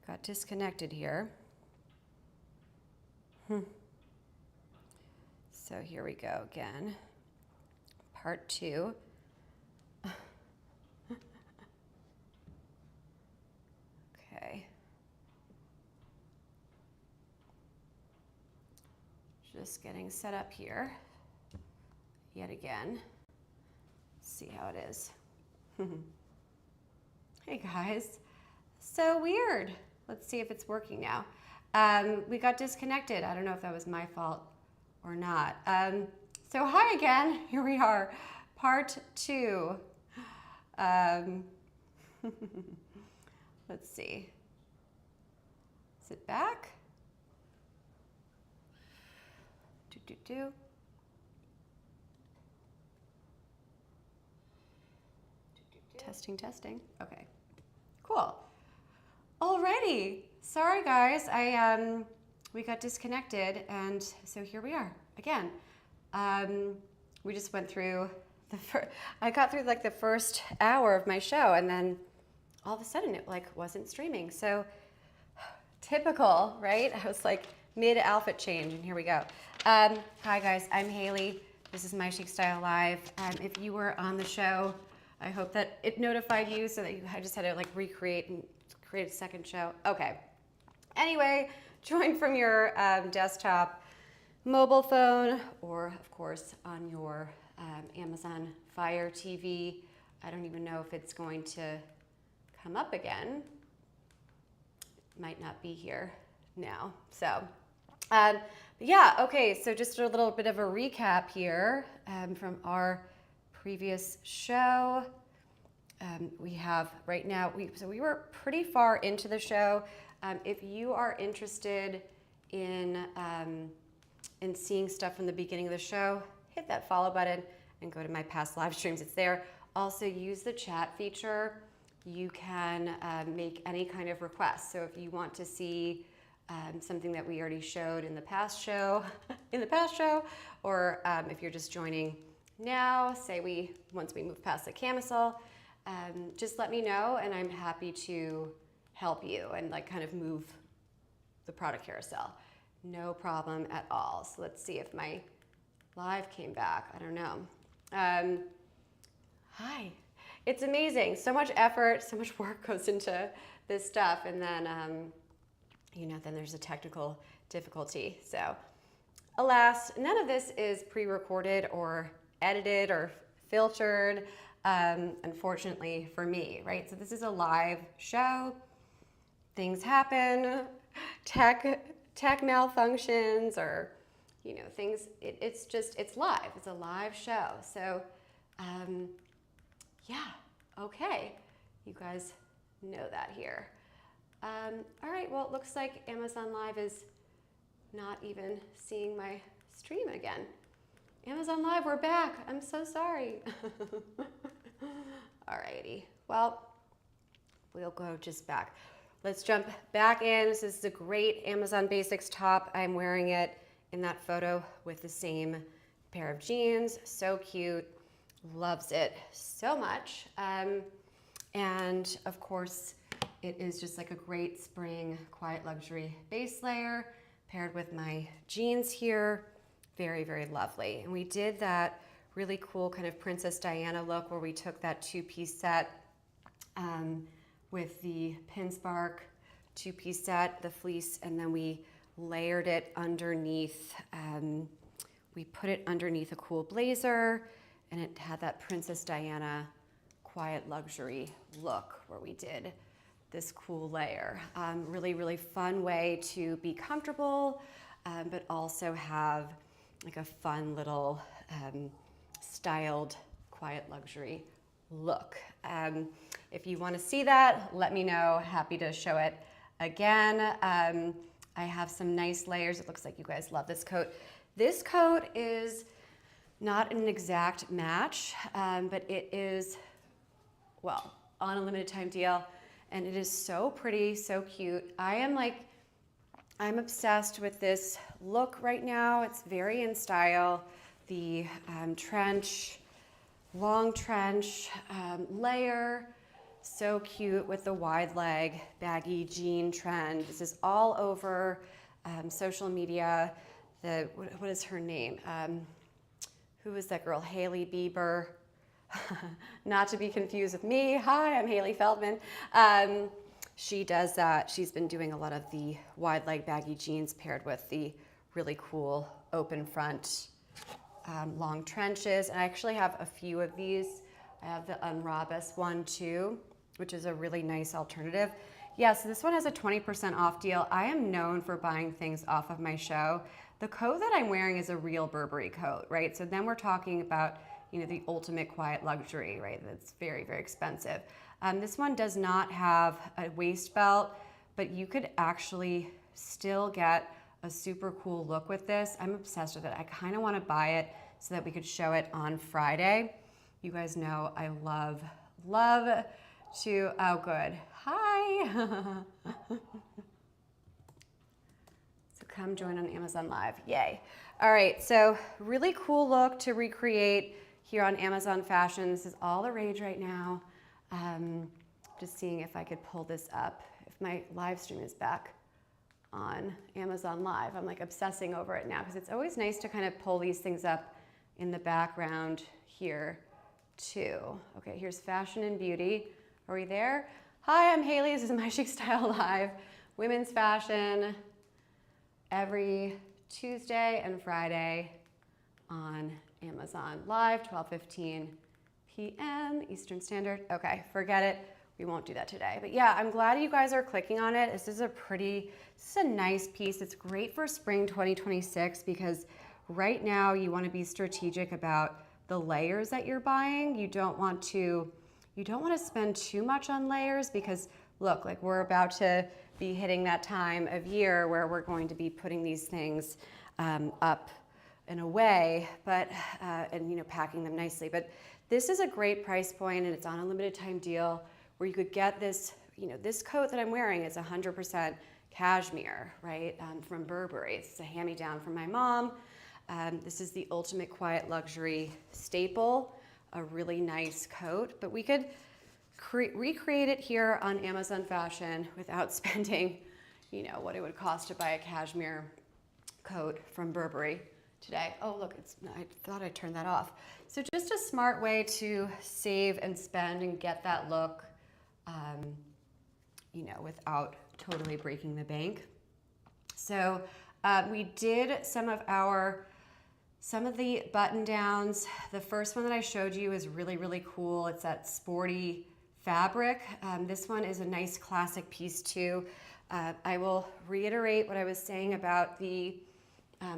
Got disconnected here. So here we go again. Part 2. Okay. Just getting set up here. Yet again. See how it is. Hey guys. So weird. Let's see if it's working now. We got disconnected. I don't know if that was my fault or not. So hi again. Here we are. Part 2. Let's see. Is it back? Testing, testing. Okay. Cool. Alrighty. Sorry guys, we got disconnected, and so here we are again. We just went through I got through like the first hour of my show, and then all of a sudden it like wasn't streaming. So typical, right? I was like mid-outfit change, and here we go. Hi guys, I'm Hailey. This is My Chic Style Live. If you were on the show, I hope that it notified you so that I just had to like recreate and create a second show. Okay. Anyway, join from your desktop, mobile phone, or of course on your Amazon Fire TV. I don't even know if it's going to come up again. It might not be here now. So, yeah, okay, so just a little bit of a recap here from our previous show. We have right now, so we were pretty far into the show. If you are interested in seeing stuff from the beginning of the show, hit that follow button and go to my past live streams. It's there. Also use the chat feature. You can make any kind of request. So if you want to see something that we already showed in the past show, or if you're just joining now, say once we move past the camisole, just let me know, and I'm happy to help you and like kind of move the product carousel. No problem at all. So let's see if my live came back. I don't know. Hi. It's amazing. So much effort, so much work goes into this stuff, and then then there's a technical difficulty. So alas, none of this is pre-recorded or edited or filtered, unfortunately for me, right? So this is a live show. Things happen, tech malfunctions, or things. It's live. It's a live show. So, yeah, okay. You guys know that here. All right. Well, it looks like Amazon Live is not even seeing my stream again. Amazon Live, we're back. I'm so sorry. All righty. Well, we'll go just back. Let's jump back in. This is a great Amazon Basics top. I'm wearing it in that photo with the same pair of jeans. So cute. Loves it so much. And of course, it is just like a great spring quiet luxury base layer paired with my jeans here. Very, very lovely. And we did that really cool kind of Princess Diana look where we took that two-piece set with the Pinspark two-piece set, the fleece, and then we layered it underneath. We put it underneath a cool blazer, and it had that Princess Diana quiet luxury look where we did this cool layer. Really, really fun way to be comfortable, but also have like a fun little styled quiet luxury look. If you want to see that, let me know. Happy to show it again. I have some nice layers. It looks like you guys love this coat. This coat is not an exact match, but it is, well, on a limited time deal, and it is so pretty, so cute. I'm obsessed with this look right now. It's very in style. The trench, long trench, layer, So cute with the wide leg baggy jean trend. This is all over social media. What is her name? Who is that girl? Hailey Bieber. Not to be confused with me. Hi, I'm Hailey Feldman. She does that. She's been doing a lot of the wide leg baggy jeans paired with the really cool open front long trenches. And I actually have a few of these. I have the Anrabess one too, which is a really nice alternative. Yeah, so this one has a 20% off deal. I am known for buying things off of my show. The coat that I'm wearing is a real Burberry coat, right? So then we're talking about, you know, the ultimate quiet luxury, right? That's very, very expensive. This one does not have a waist belt, but you could actually still get a super cool look with this. I'm obsessed with it. I kind of want to buy it so that we could show it on Friday. You guys know I love to, oh good, hi. So come join on Amazon Live, yay. All right, so really cool look to recreate here on Amazon Fashion. This is all the rage right now. Just seeing if I could pull this up, if my live stream is back on Amazon Live. I'm like obsessing over it now because it's always nice to kind of pull these things up in the background here too. Okay, here's Fashion and Beauty. Are we there? Hi, I'm Hailey. This is My Chic Style Live. Women's fashion every Tuesday and Friday on Amazon Live, 12:15 p.m. Eastern Standard. Okay, forget it. We won't do that today. But yeah, I'm glad you guys are clicking on it. This is a nice piece. It's great for spring 2026 because right now you want to be strategic about the layers that you're buying. You don't want to spend too much on layers because look, like we're about to be hitting that time of year where we're going to be putting these things up and away, but and you know, packing them nicely. But this is a great price point and it's on a limited time deal where you could get this, you know, this coat that I'm wearing is 100% cashmere, right, from Burberry. It's a hand-me-down from my mom. This is the ultimate quiet luxury staple, a really nice coat, but we could recreate it here on Amazon Fashion without spending, you know, what it would cost to buy a cashmere coat from Burberry today. Oh, look, I thought I turned that off. So just a smart way to save and spend and get that look, you know, without totally breaking the bank. So we did some of the button downs. The first one that I showed you is really, really cool. It's that sporty fabric. This one is a nice classic piece too. I will reiterate what I was saying about the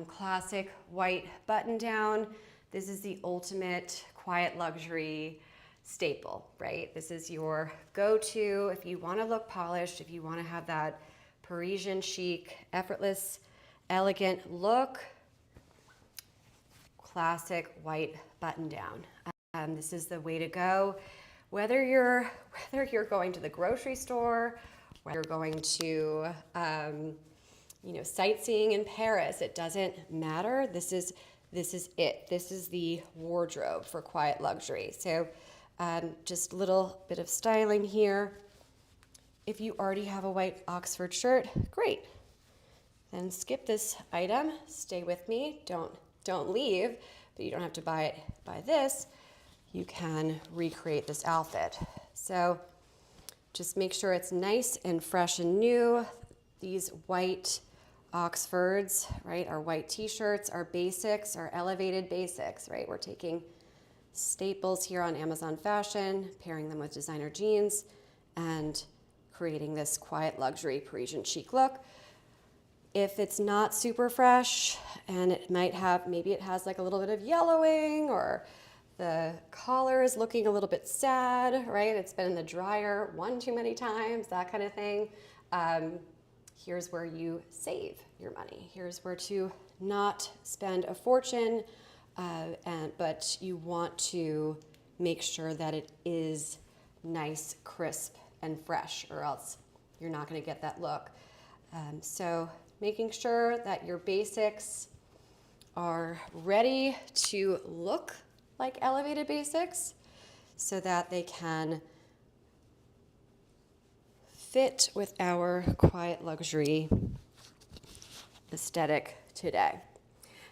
classic white button down. This is the ultimate quiet luxury staple, right? This is your go-to if you want to look polished, if you want to have that Parisian chic, effortless, elegant look. Classic white button down. This is the way to go. Whether you're going to the grocery store, whether you're going to you know, sightseeing in Paris, it doesn't matter. This is it. This is the wardrobe for quiet luxury. So just a little bit of styling here. If you already have a white Oxford shirt, great. Then skip this item. Stay with me. Don't leave, but you don't have to buy this. You can recreate this outfit. So just make sure it's nice and fresh and new. These white Oxfords, right, our white t-shirts, our basics, our elevated basics, right? We're taking staples here on Amazon Fashion, pairing them with designer jeans, and creating this quiet luxury Parisian chic look. If it's not super fresh and it might have, maybe it has like a little bit of yellowing or the collar is looking a little bit sad, right? It's been in the dryer one too many times, that kind of thing. Here's where you save your money. Here's where to not spend a fortune, but you want to make sure that it is nice, crisp, and fresh, or else you're not gonna get that look. So making sure that your basics are ready to look like elevated basics so that they can fit with our quiet luxury aesthetic today.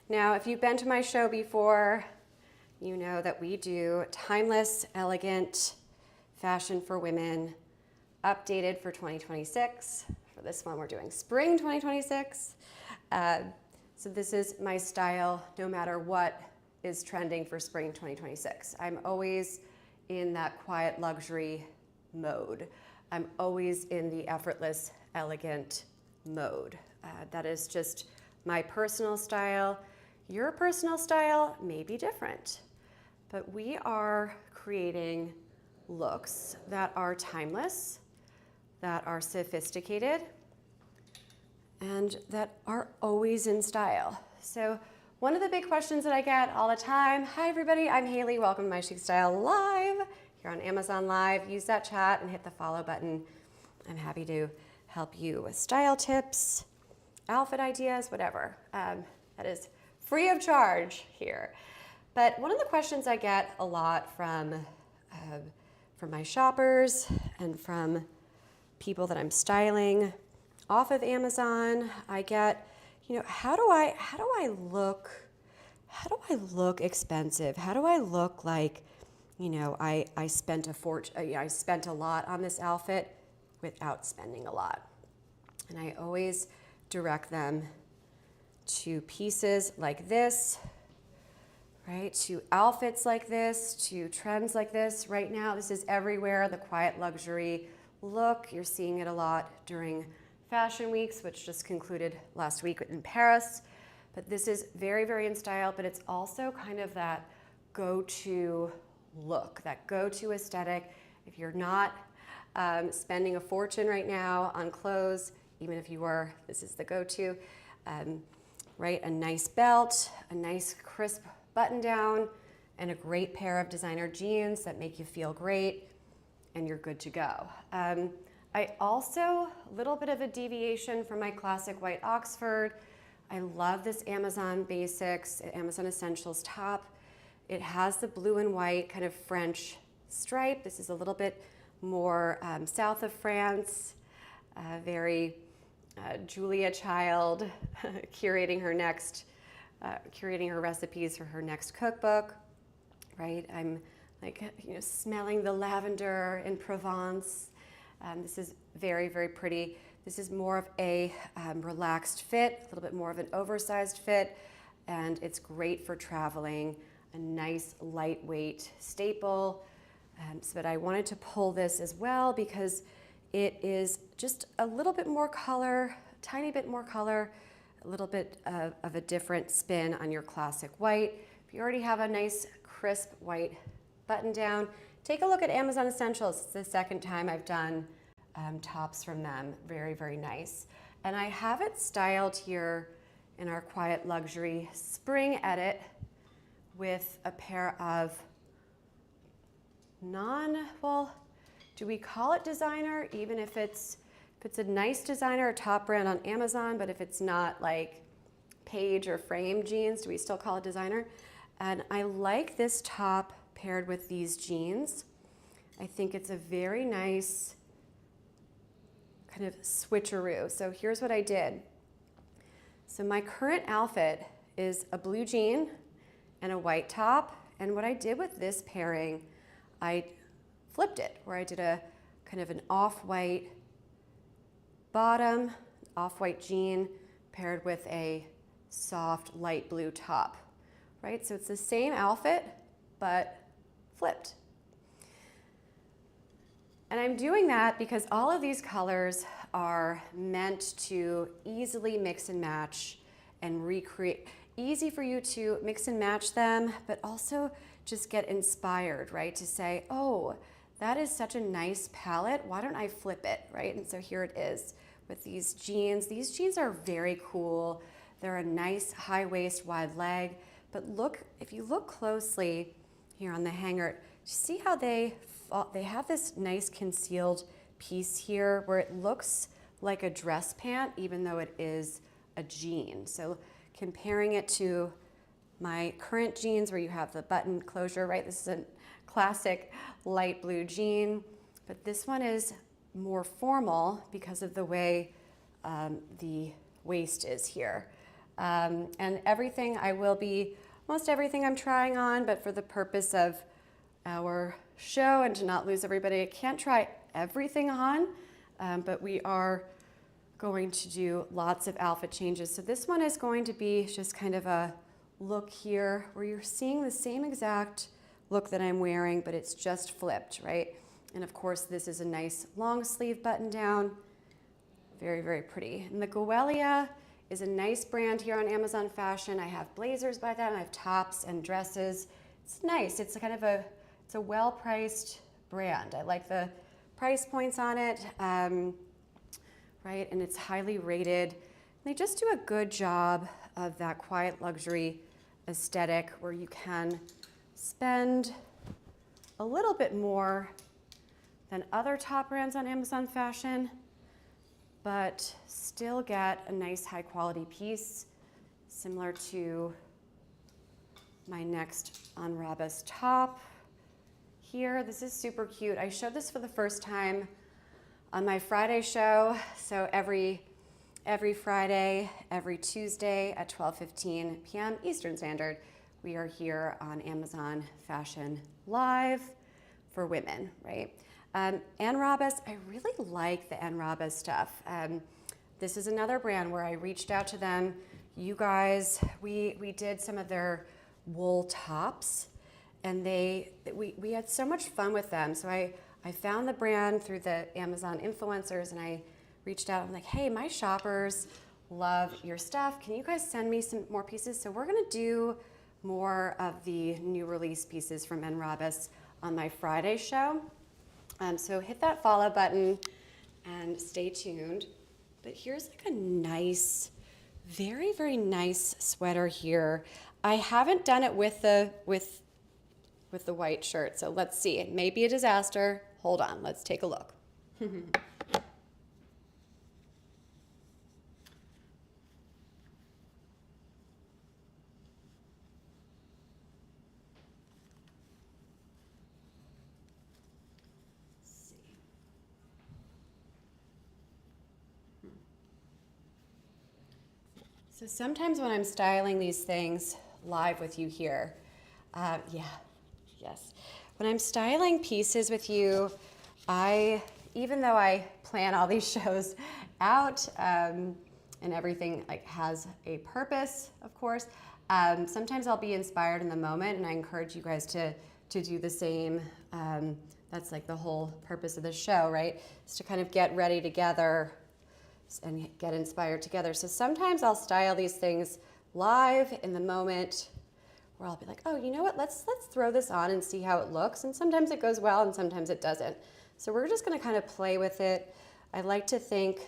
Now, if you've been to my show before, you know that we do timeless, elegant fashion for women, updated for 2026. For this one, we're doing spring 2026. So this is my style no matter what is trending for spring 2026. I'm always in that quiet luxury mode. I'm always in the effortless, elegant mode. That is just my personal style. Your personal style may be different, but we are creating looks that are timeless, that are sophisticated, and that are always in style. So one of the big questions that I get all the time, hi everybody, I'm Hailey, welcome to my Chic Style Live. Here on Amazon Live, use that chat and hit the follow button. I'm happy to help you with style tips, outfit ideas, whatever. That is free of charge here. But one of the questions I get a lot from my shoppers and from people that I'm styling off of Amazon, I get, you know, how do I look expensive? How do I look like, you know, I spent a lot on this outfit without spending a lot? And I always direct them to pieces like this, right? To outfits like this, to trends like this. Right now, this is everywhere, the quiet luxury look. You're seeing it a lot during fashion weeks, which just concluded last week in Paris. But this is very, very in style, but it's also kind of that go-to look, that go-to aesthetic. If you're not spending a fortune right now on clothes, even if you were, this is the go-to, right? A nice belt, a nice crisp button down, and a great pair of designer jeans that make you feel great, and you're good to go. I also, a little bit of a deviation from my classic white Oxford. I love this Amazon Basics, Amazon Essentials top. It has the blue and white kind of French stripe. This is a little bit more south of France, very Julia Child, curating her recipes for her next cookbook, right? I'm like, you know, smelling the lavender in Provence. This is very, very pretty. This is more of a relaxed fit, a little bit more of an oversized fit, and it's great for traveling, a nice lightweight staple. But I wanted to pull this as well because it is just a little bit more color, a tiny bit more color, a little bit of a different spin on your classic white. If you already have a nice crisp white button down, take a look at Amazon Essentials. It's the second time I've done tops from them. Very, very nice. And I have it styled here in our quiet luxury spring edit with a pair of do we call it designer? Even if it's a nice designer, a top brand on Amazon, but if it's not like Page or Frame jeans, do we still call it designer? And I like this top paired with these jeans. I think it's a very nice kind of switcheroo. So here's what I did. So my current outfit is a blue jean and a white top. And what I did with this pairing, I flipped it, where I did a kind of an off-white bottom, off-white jean paired with a soft light blue top, right? So it's the same outfit, but flipped. And I'm doing that because all of these colors are meant to easily mix and match and recreate. Easy for you to mix and match them, but also just get inspired, right? To say, oh, that is such a nice palette. Why don't I flip it, right? And so here it is with these jeans. These jeans are very cool. They're a nice high waist, wide leg. But look, if you look closely here on the hanger, see how they have this nice concealed piece here where it looks like a dress pant, even though it is a jean. So comparing it to my current jeans where you have the button closure, right? This is a classic light blue jean, but this one is more formal because of the way the waist is here. And everything most everything I'm trying on, but for the purpose of our show and to not lose everybody, I can't try everything on, but we are going to do lots of outfit changes. So this one is going to be just kind of a look here where you're seeing the same exact look that I'm wearing, but it's just flipped, right? And of course, this is a nice long sleeve button down. Very, very pretty. And the Goelia is a nice brand here on Amazon Fashion. I have blazers by them. I have tops and dresses. It's nice. It's kind of it's a well-priced brand. I like the price points on it, right? And it's highly rated. They just do a good job of that quiet luxury aesthetic where you can spend a little bit more than other top brands on Amazon Fashion, but still get a nice high quality piece similar to my next Anrabess top here. This is super cute. I showed this for the first time on my Friday show. So every Friday, every Tuesday at 12:15 p.m. Eastern Standard, we are here on Amazon Fashion Live for women, right? Anrabess, I really like the Anrabess stuff. This is another brand where I reached out to them. You guys, we did some of their wool tops, and we had so much fun with them. So I found the brand through the Amazon influencers, and I reached out. I'm like, hey, my shoppers love your stuff. Can you guys send me some more pieces? So we're gonna do more of the new release pieces from Anrabess on my Friday show. So hit that follow button and stay tuned. But here's like a nice, very, very nice sweater here. I haven't done it with the white shirt, so let's see. It may be a disaster. Hold on, let's take a look. So sometimes when I'm styling these things live with you here, when I'm styling pieces with you, even though I plan all these shows out and everything like has a purpose, of course, sometimes I'll be inspired in the moment, and I encourage you guys to do the same. That's like the whole purpose of the show, right? Is to kind of get ready together and get inspired together. So sometimes I'll style these things live in the moment where I'll be like, oh, you know what, let's throw this on and see how it looks. And sometimes it goes well and sometimes it doesn't. So we're just gonna kind of play with it. I like to think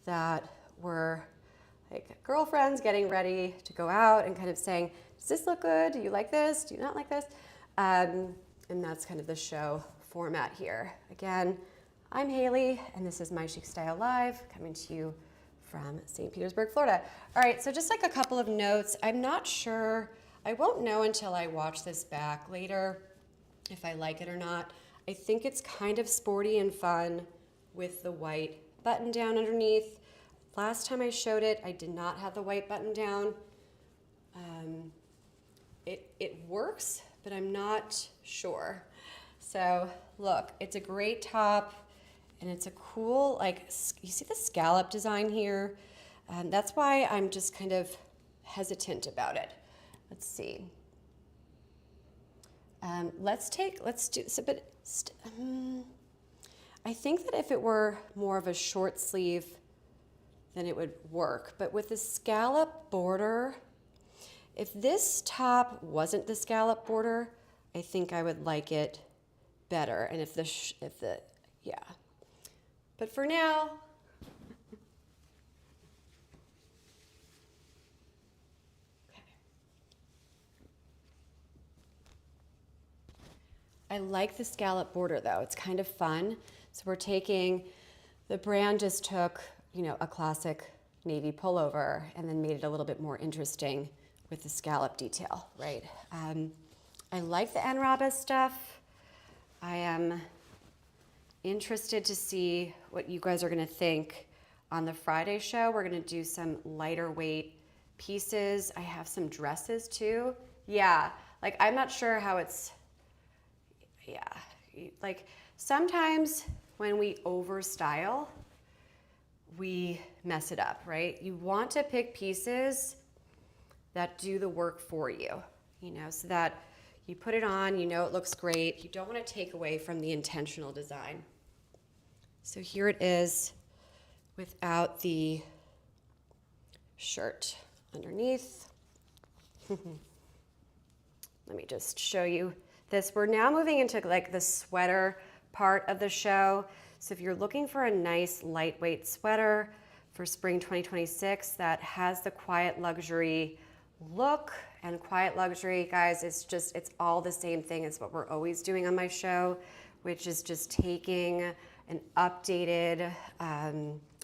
that we're like girlfriends getting ready to go out and kind of saying, does this look good? Do you like this? Do you not like this? And that's kind of the show format here. Again, I'm Hailey, and this is My Chic Style Live, coming to you from St. Petersburg, Florida. All right, so just like a couple of notes. I'm not sure, I won't know until I watch this back later if I like it or not. I think it's kind of sporty and fun with the white button down underneath. Last time I showed it, I did not have the white button down. It works, but I'm not sure. So look, it's a great top. And it's a cool, like, you see the scallop design here? That's why I'm just kind of hesitant about it. Let's see. Let's do this a bit. I think that if it were more of a short sleeve, then it would work. But with the scallop border, if this top wasn't the scallop border, I think I would like it better. And yeah. But for now, okay. I like the scallop border though. It's kind of fun. So we're taking, the brand just took, you know, a classic navy pullover and then made it a little bit more interesting with the scallop detail, right? I like the Anrabess stuff. I am interested to see what you guys are gonna think on the Friday show. We're gonna do some lighter weight pieces. I have some dresses too. Yeah, like I'm not sure how it's, yeah, like sometimes when we overstyle, we mess it up, right? You want to pick pieces that do the work for you, you know, so that you put it on, you know it looks great. You don't want to take away from the intentional design. So here it is without the shirt underneath. Let me just show you this. We're now moving into like the sweater part of the show. So if you're looking for a nice lightweight sweater for spring 2026 that has the quiet luxury look, and quiet luxury, guys, it's all the same thing as what we're always doing on my show, which is just taking an updated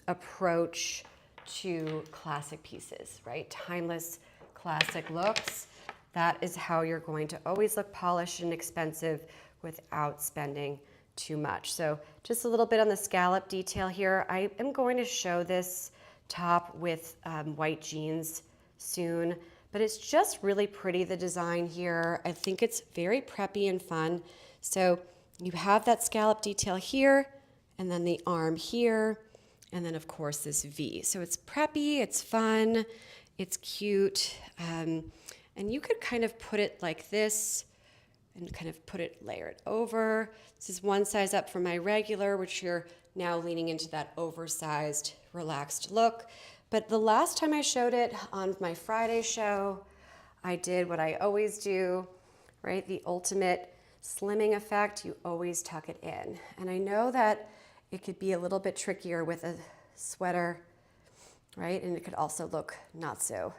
approach to classic pieces, right? Timeless classic looks. That is how you're going to always look polished and expensive without spending too much. So just a little bit on the scallop detail here. I am going to show this top with white jeans soon, but it's just really pretty, the design here. I think it's very preppy and fun. So you have that scallop detail here, and then the arm here, and then of course this V. So it's preppy, it's fun, it's cute, and you could kind of put it like this and kind of put it, layer it over. This is one size up from my regular, which you're now leaning into that oversized, relaxed look. But the last time I showed it on my Friday show, I did what I always do, right? The ultimate slimming effect, you always tuck it in. And I know that it could be a little bit trickier with a sweater, right? And it could also look not so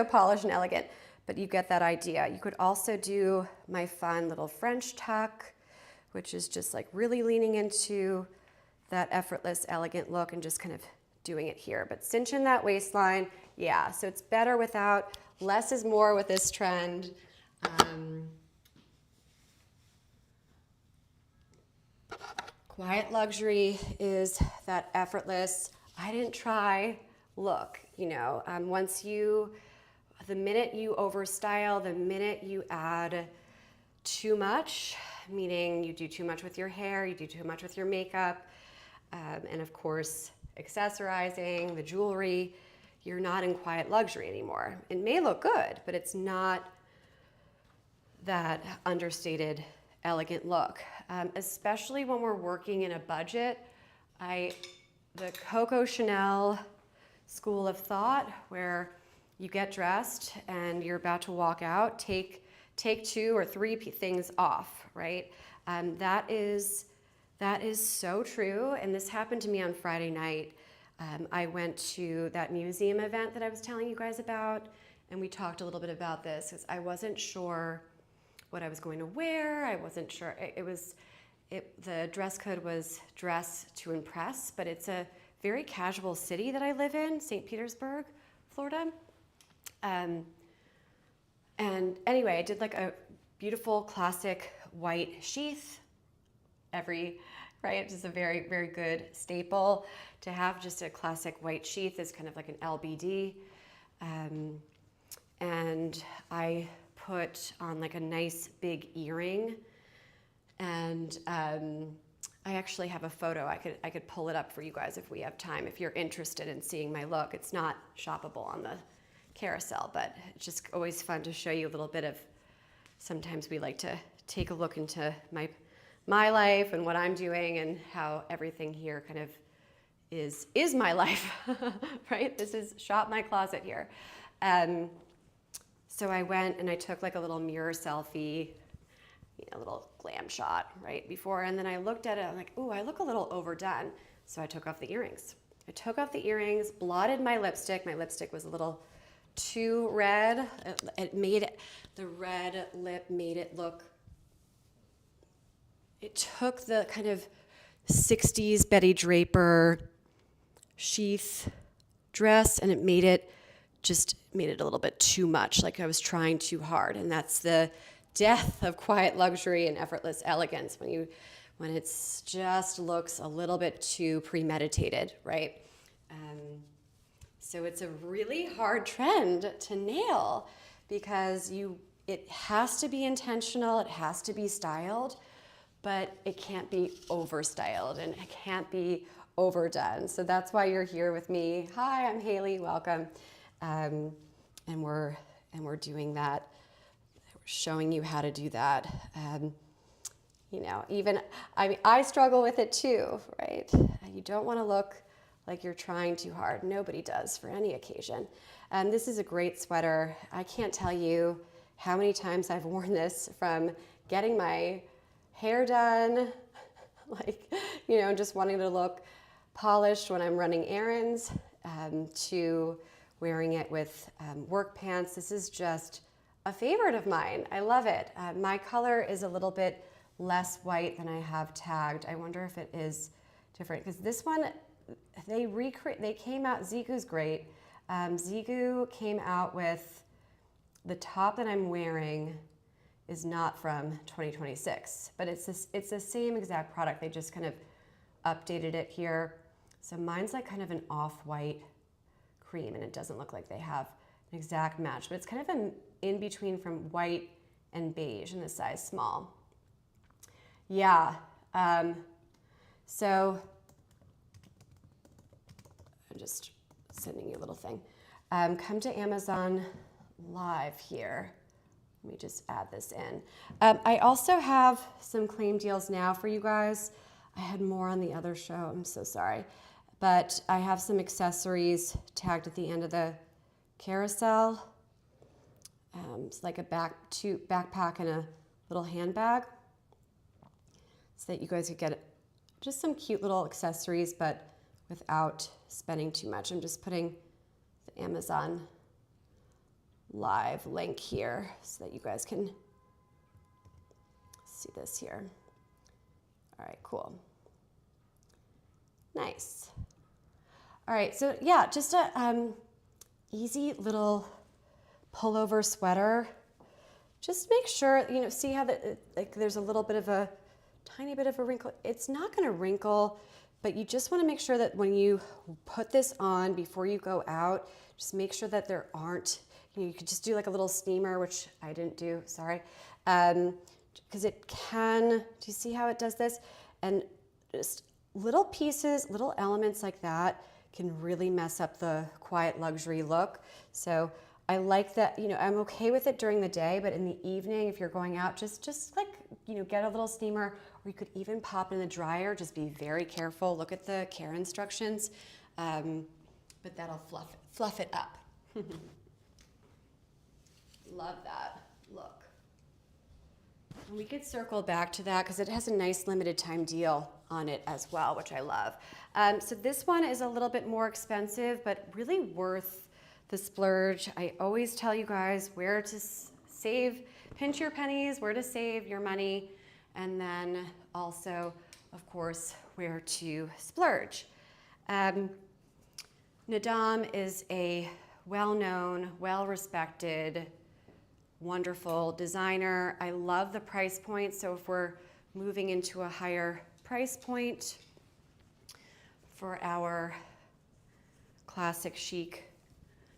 polished and elegant, but you get that idea. You could also do my fun little French tuck, which is just like really leaning into that effortless, elegant look and just kind of doing it here. But cinch in that waistline, yeah, so it's better without, less is more with this trend. Quiet luxury is that effortless, I didn't try look, you know. The minute you overstyle, the minute you add too much, meaning you do too much with your hair, you do too much with your makeup, and of course, accessorizing, the jewelry, you're not in quiet luxury anymore. It may look good, but it's not that understated, elegant look, especially when we're working in a budget. The Coco Chanel school of thought, where you get dressed and you're about to walk out, take 2 or 3 things off, right? That is so true, and this happened to me on Friday night. I went to that museum event that I was telling you guys about, and we talked a little bit about this because I wasn't sure what I was going to wear. I wasn't sure. The dress code was dress to impress, but it's a very casual city that I live in, St. Petersburg, Florida. And anyway, I did like a beautiful classic white sheath. Right, it's just a very, very good staple to have. Just a classic white sheath is kind of like an LBD. And I put on like a nice big earring, and I actually have a photo. I could pull it up for you guys if we have time, if you're interested in seeing my look. It's not shoppable on the carousel, but it's just always fun to show you a little bit of, sometimes we like to take a look into my life and what I'm doing and how everything here kind of is my life, right? This is shop my closet here. So I went and I took like a little mirror selfie, a little glam shot right before, and then I looked at it, I'm like, ooh, I look a little overdone. So I took off the earrings. I took off the earrings, blotted my lipstick. My lipstick was a little too red. The red lip made it look, it took the kind of 60s Betty Draper sheath dress and it made it a little bit too much, like I was trying too hard. And that's the death of quiet luxury and effortless elegance, when when it's just looks a little bit too premeditated, right? So it's a really hard trend to nail because it has to be intentional, it has to be styled, but it can't be overstyled and it can't be overdone. So that's why you're here with me. Hi, I'm Hailey, welcome. And we're doing that. We're showing you how to do that. You know, even, I struggle with it too, right? You don't want to look like you're trying too hard. Nobody does for any occasion. And this is a great sweater. I can't tell you how many times I've worn this, from getting my hair done, like, you know, just wanting to look polished when I'm running errands, to wearing it with work pants. This is just a favorite of mine. I love it. My color is a little bit less white than I have tagged. I wonder if it is different, because this one, they came out, Zeagoo's great. Zeagoo came out with the top that I'm wearing is not from 2026, but it's the same exact product. They just kind of updated it here. So mine's like kind of an off-white cream, and it doesn't look like they have an exact match, but it's kind of an in between from white and beige in the size small. Yeah, so I'm just sending you a little thing. Come to Amazon Live here. Let me just add this in. I also have some claim deals now for you guys. I had more on the other show, I'm so sorry. But I have some accessories tagged at the end of the carousel. It's like a backpack and a little handbag, so that you guys could get just some cute little accessories, but without spending too much. I'm just putting the Amazon Live link here so that you guys can see this here. All right, cool. Nice. All right, so yeah, just a easy little pullover sweater. Just make sure, you know, see how like there's a little bit of a tiny bit of a wrinkle. It's not going to wrinkle, but you just want to make sure that when you put this on before you go out, just make sure that there aren't, you could just do like a little steamer, which I didn't do, sorry. Because it can, do you see how it does this? And just little pieces, little elements like that can really mess up the quiet luxury look. So I like that, you know, I'm okay with it during the day, but in the evening, if you're going out, just like, you know, get a little steamer, or you could even pop in the dryer. Just be very careful. Look at the care instructions, but that'll fluff it up. Love that look. And we could circle back to that because it has a nice limited time deal on it as well, which I love. So this one is a little bit more expensive, but really worth the splurge. I always tell you guys where to save, pinch your pennies, where to save your money, and then also, of course, where to splurge. Naadam is a well-known, well-respected, wonderful designer. I love the price point, so if we're moving into a higher price point for our classic chic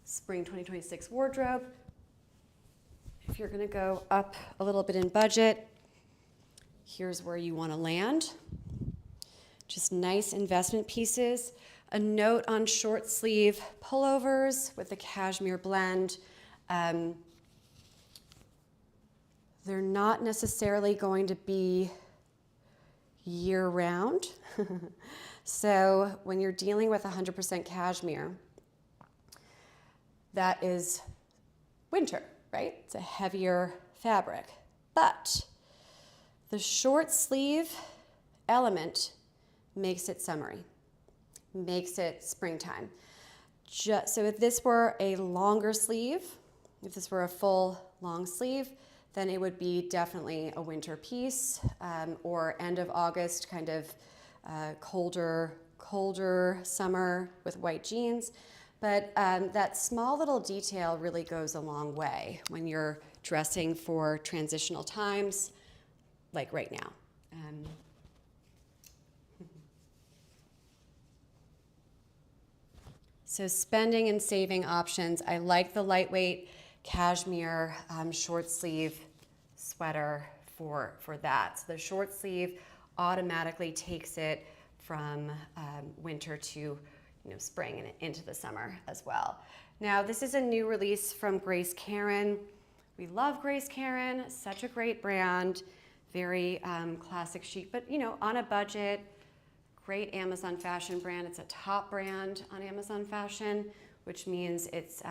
spring 2026 wardrobe, if you're gonna go up a little bit in budget, here's where you wanna land. Just nice investment pieces. A note on short sleeve pullovers with the cashmere blend. They're not necessarily going to be year round. So when you're dealing with 100% cashmere, that is winter, right? It's a heavier fabric. But the short sleeve element makes it summery, makes it springtime. So if this were a longer sleeve, if this were a full long sleeve, then it would be definitely a winter piece, or end of August, kind of colder summer with white jeans. But that small little detail really goes a long way when you're dressing for transitional times, like right now. So spending and saving options. I like the lightweight cashmere short sleeve sweater for that. So the short sleeve automatically takes it from winter to spring and into the summer as well. Now this is a new release from Karin. We love Karin, such a great brand, very classic chic, but on a budget. Great Amazon fashion brand. It's a top brand on Amazon fashion, which means it's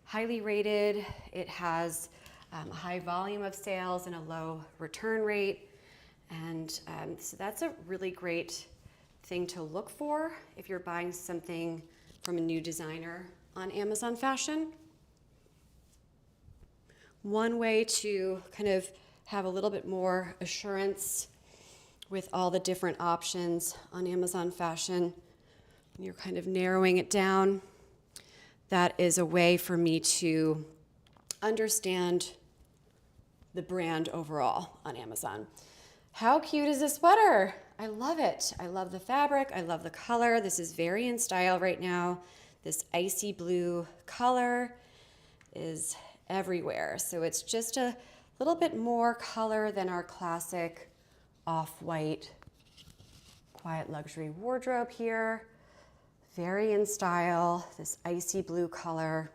highly rated. It has a high volume of sales and a low return rate. And so that's a really great thing to look for if you're buying something from a new designer on Amazon fashion. One way to kind of have a little bit more assurance with all the different options on Amazon fashion, you're kind of narrowing it down. That is a way for me to understand the brand overall on Amazon. How cute is this sweater? I love it. I love the fabric. I love the color. This is very in style right now. This icy blue color is everywhere. So it's just a little bit more color than our classic off-white quiet luxury wardrobe here. Very in style, this icy blue color.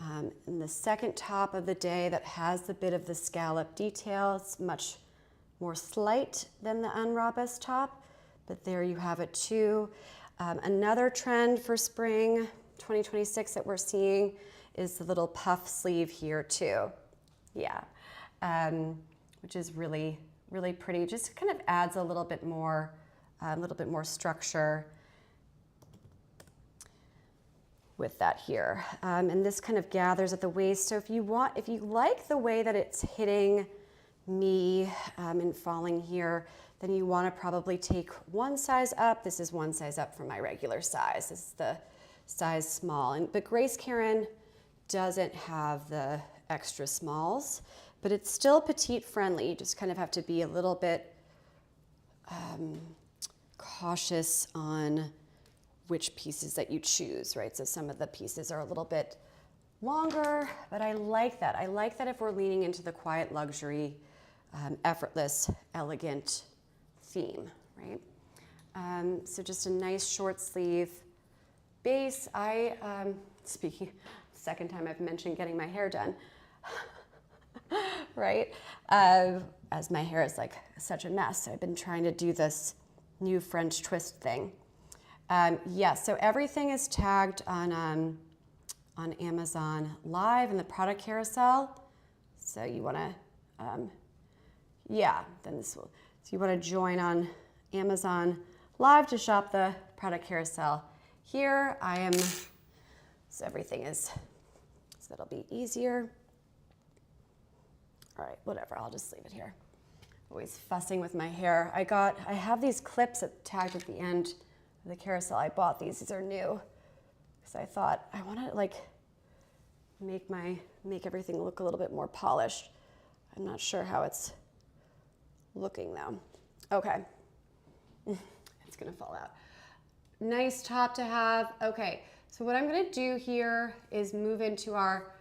And the second top of the day that has the bit of the scallop detail. It's much more slight than the Anrabess top, but there you have it too. Another trend for spring 2026 that we're seeing is the little puff sleeve here too. Yeah, which is really pretty. Just kind of adds a little bit more structure with that here. And this kind of gathers at the waist. So if you like the way that it's hitting me and falling here, then you want to probably take one size up. This is one size up from my regular size. This is the size small. But Karin doesn't have the extra smalls, but it's still petite friendly. You just kind of have to be a little bit cautious on which pieces that you choose, right? So some of the pieces are a little bit longer, but I like that. I like that if we're leaning into the quiet luxury, effortless, elegant theme, right? So just a nice short sleeve base. Speaking, second time I've mentioned getting my hair done. Right? As my hair is like such a mess. I've been trying to do this new French twist thing. Yes, so everything is tagged on Amazon Live in the product carousel. So you want to, so you want to join on Amazon Live to shop the product carousel. Here I am, so everything is, so that'll be easier. All right, whatever, I'll just leave it here. Always fussing with my hair. I have these clips tagged at the end of the carousel. I bought these. These are new because I thought I want to like make everything look a little bit more polished. I'm not sure how it's looking though. Okay, it's gonna fall out. Nice top to have. Okay, so what I'm gonna do here is move into our,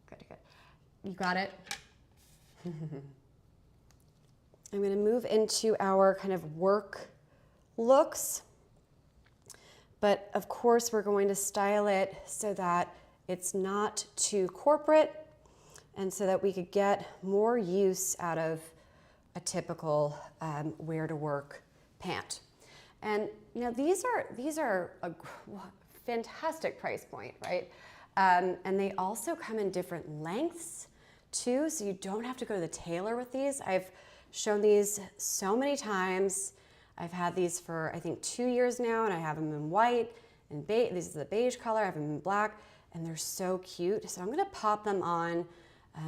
good. You got it? I'm going to move into our kind of work looks, but of course we're going to style it so that it's not too corporate and so that we could get more use out of a typical wear to work pant. And these are a fantastic price point, right? And they also come in different lengths too, so you don't have to go to the tailor with these. I've shown these so many times. I've had these for I think 2 years now, and I have them in white and beige. This is the beige color. I have them in black, and they're so cute. So I'm gonna pop them on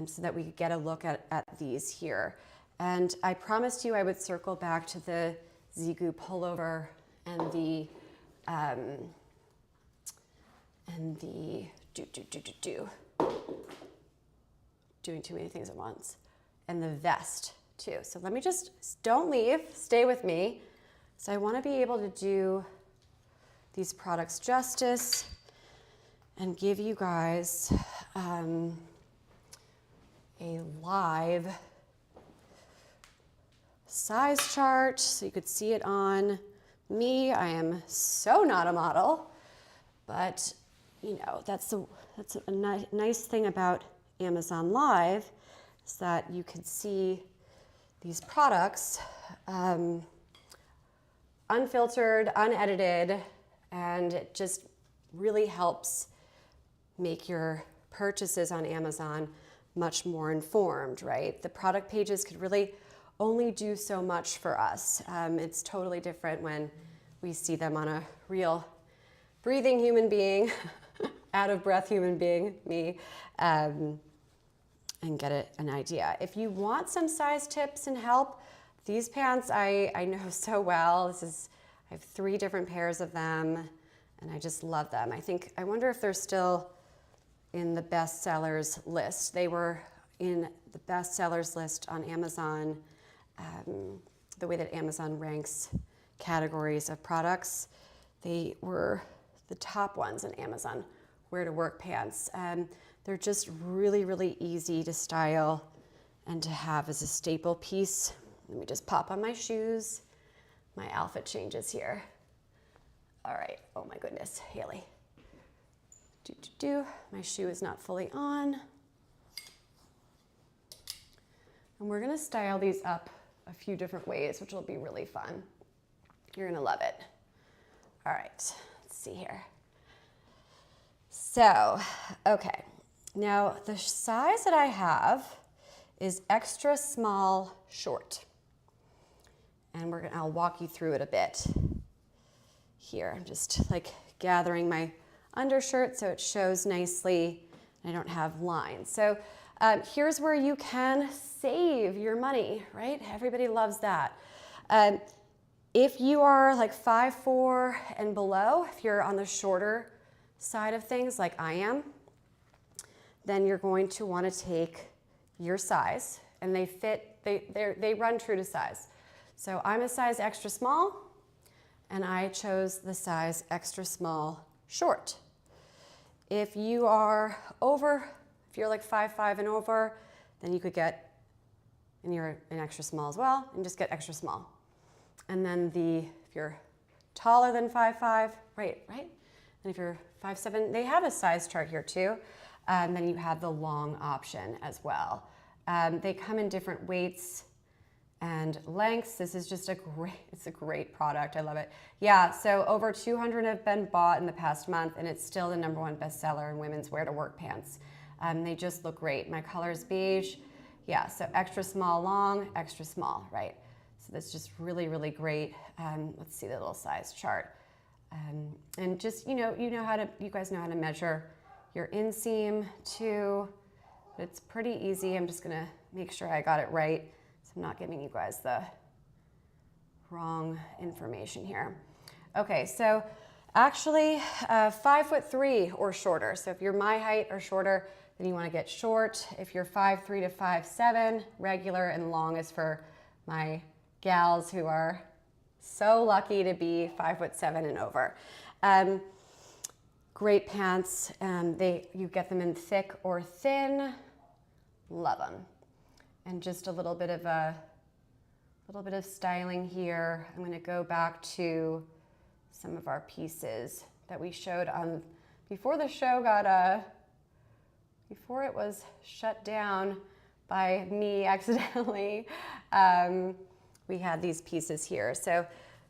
so that we could get a look at these here. And I promised you I would circle back to the Zeagoo pullover and the doing too many things at once, and the vest too. So let me don't leave, stay with me. So I want to be able to do these products justice and give you guys a live size chart so you could see it on me. I am so not a model, but you know, that's a nice thing about Amazon Live is that you can see these products unfiltered, unedited, and it just really helps make your purchases on Amazon much more informed, right? The product pages could really only do so much for us. It's totally different when we see them on a real breathing human being, out of breath human being, me, and get an idea. If you want some size tips and help, these pants I know so well. I have 3 different pairs of them, and I just love them. I wonder if they're still in the bestsellers list. They were in the bestsellers list on Amazon, the way that Amazon ranks categories of products. They were the top ones in Amazon, wear to work pants. They're just really, really easy to style and to have as a staple piece. Let me just pop on my shoes. My outfit changes here. All right, oh my goodness, Hailey. My shoe is not fully on. And we're gonna style these up a few different ways, which will be really fun. You're gonna love it. All right, let's see here. So, okay, now the size that I have is extra small short. And I'll walk you through it a bit here. I'm just like gathering my undershirt so it shows nicely. I don't have lines. So here's where you can save your money, right? Everybody loves that. If you are like 5'4" and below, if you're on the shorter side of things like I am, then you're going to want to take your size, and they run true to size. So I'm a size extra small, and I chose the size extra small short. If you are if you're like 5'5" and over, then you could get, and you're an extra small as well, and just get extra small. And then if you're taller than 5'5", right? And if you're 5'7", they have a size chart here too. And then you have the long option as well. They come in different weights and lengths. This is just it's a great product. I love it. Yeah, so over 200 have been bought in the past month, and it's still the #1 bestseller in women's wear to work pants. They just look great. My color is beige. Yeah, so extra small long, extra small, right? So that's just really, really great. Let's see the little size chart. And just, you guys know how to measure your inseam too. It's pretty easy. I'm just gonna make sure I got it right, so I'm not giving you guys the wrong information here. Okay, so actually 5'3" or shorter. So if you're my height or shorter, then you wanna get short. If you're 5'3" to 5'7", regular, and long is for my gals who are so lucky to be 5'7" and over. Great pants. You get them in thick or thin. Love them. And just a little bit of styling here. I'm going to go back to some of our pieces that we showed on before the show before it was shut down by me accidentally. We had these pieces here. So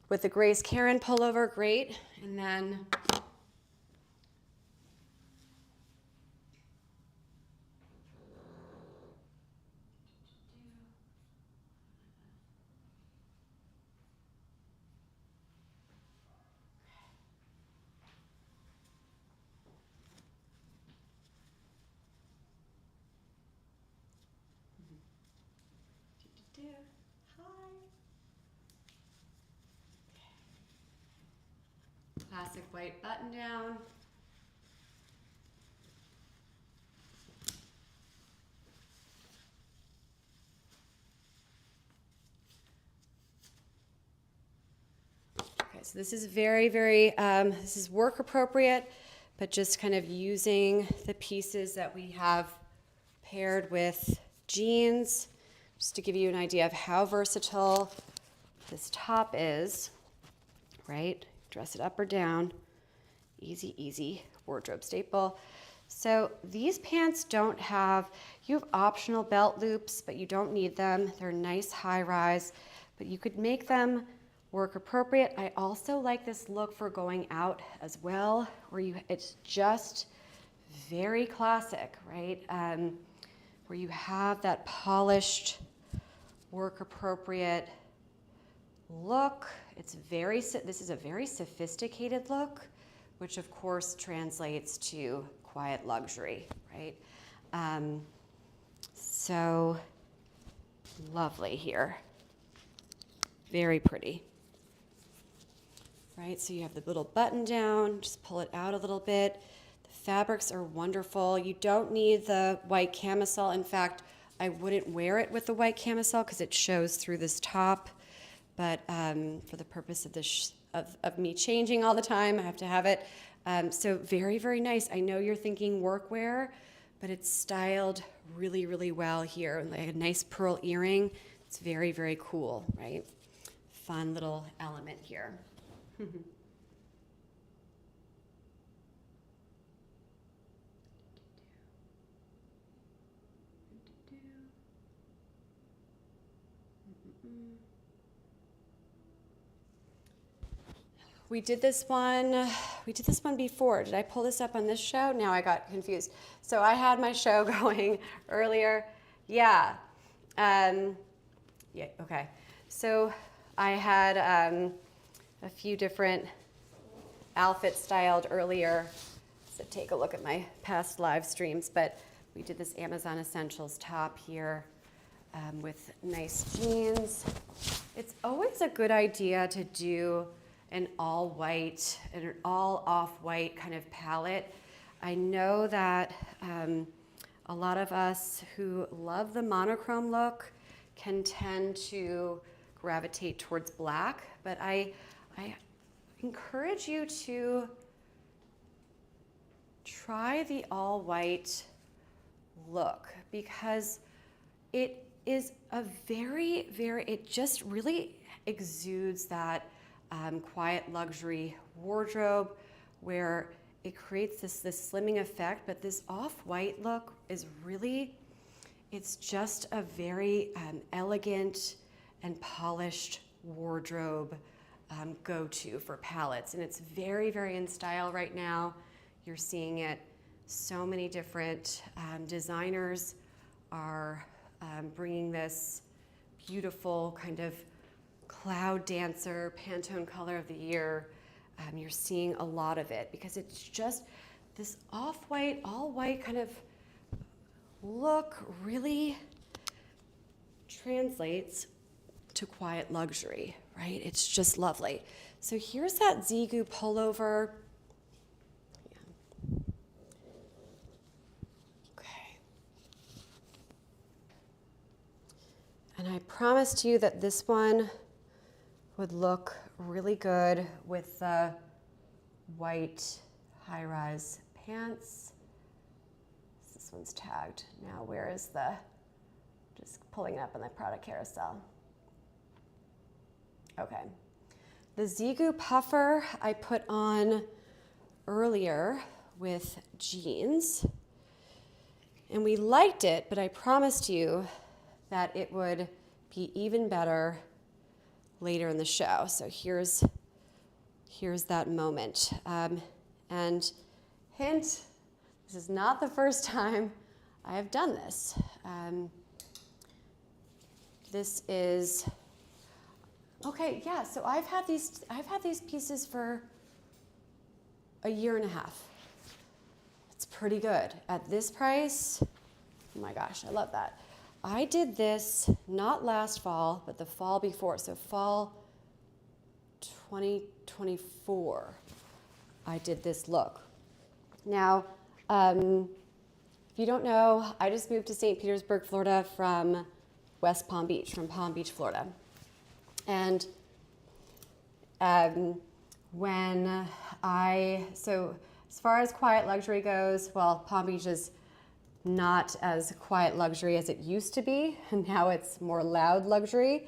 with the Grace Karin pullover, great. And then classic white button down. Okay, So this is very, very, this is work appropriate, but just kind of using the pieces that we have paired with jeans, just to give you an idea of how versatile this top is, right? Dress it up or down. Easy, easy wardrobe staple. So these pants don't have, you have optional belt loops, but you don't need them. They're nice high rise, but you could make them work appropriate. I also like this look for going out as well, where it's just very classic, right? Where you have that polished, work appropriate look. This is a very sophisticated look, which of course translates to quiet luxury, right? So lovely here. Very pretty. Right, so you have the little button down, just pull it out a little bit. The fabrics are wonderful. You don't need the white camisole. In fact, I wouldn't wear it with the white camisole because it shows through this top. But for the purpose of this of me changing all the time, I have to have it. So very, very nice. I know you're thinking workwear, but it's styled really, really well here. Like a nice pearl earring. It's very, very cool, right? Fun little element here. We did this one before. Did I pull this up on this show? Now I got confused. So I had my show going earlier. Yeah. Yeah, okay. So I had a few different outfits styled earlier. So take a look at my past live streams, but we did this Amazon Essentials top here with nice jeans. It's always a good idea to do an all white and an all off-white kind of palette. I know that a lot of us who love the monochrome look can tend to gravitate towards black, but I encourage you to try the all white look because it is a very, very, it just really exudes that quiet luxury wardrobe where it creates this slimming effect, but this off-white look is really, it's just a very elegant and polished wardrobe go-to for palettes. And it's very, very in style right now. You're seeing it. So many different designers are bringing this beautiful kind of cloud dancer, Pantone color of the year. You're seeing a lot of it because it's just this off-white, all white kind of look really translates to quiet luxury, right? It's just lovely. So here's that Zeagoo pullover. Yeah. Okay. And I promised you that this one would look really good with the white high-rise pants. This one's tagged. Now where is just pulling it up on the product carousel. Okay. The Zeagoo puffer I put on earlier with jeans. And we liked it, but I promised you that it would be even better later in the show. So here's that moment. And hint, this is not the first time I have done this. This is, okay, yeah, so I've had these pieces for a year and a half. It's pretty good. At this price, oh my gosh, I love that. I did this not last fall, but the fall before, so fall 2024, I did this look. Now, if you don't know, I just moved to St. Petersburg, Florida from Palm Beach, Florida. And so as far as quiet luxury goes, well, Palm Beach is not as quiet luxury as it used to be, and now it's more loud luxury.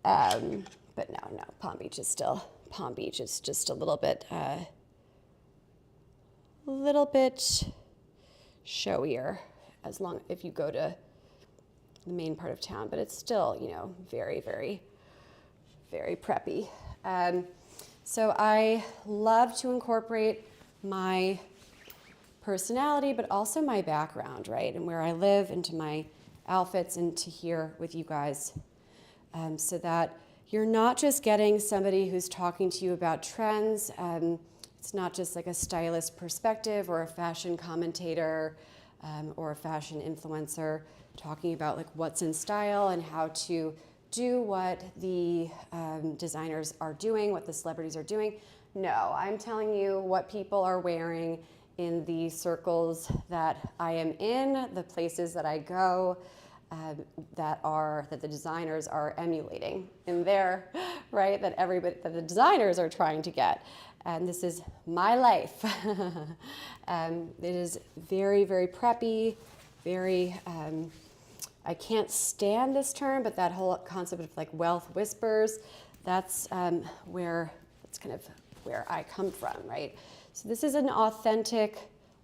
But no, Palm Beach is just a little bit showier if you go to the main part of town, but it's still, very, very, very preppy. So I love to incorporate my personality, but also my background, right? And where I live into my outfits into here with you guys, so that you're not just getting somebody who's talking to you about trends. It's not just like a stylist perspective or a fashion commentator or a fashion influencer talking about like what's in style and how to do what the designers are doing, what the celebrities are doing. No, I'm telling you what people are wearing in the circles that I am in, the places that I go, that the designers are emulating in there, right? That the designers are trying to get. And this is my life. It is very, very preppy, very, I can't stand this term, but that whole concept of like wealth whispers, that's kind of where I come from, right? So this is an authentic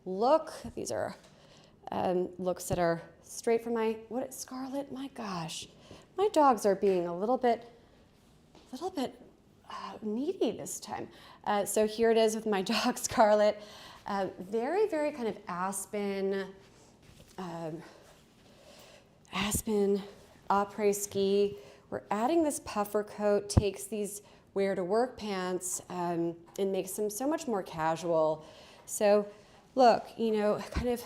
look. These are looks that are straight from Scarlett, my gosh. My dogs are being a little bit needy this time. So here it is with my dog, Scarlett. Very, very kind of Aspen, Apres ski. We're adding this puffer coat, takes these wear to work pants and makes them so much more casual. So look, kind of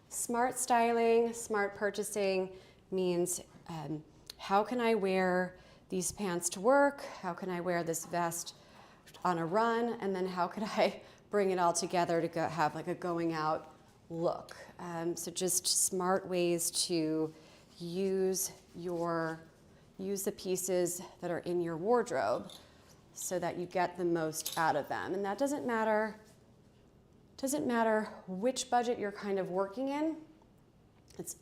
smart styling, smart purchasing means how can I wear these pants to work? How can I wear this vest on a run? And then how could I bring it all together to have like a going out look? So just smart ways to use the pieces that are in your wardrobe so that you get the most out of them. And that doesn't matter which budget you're kind of working in. It's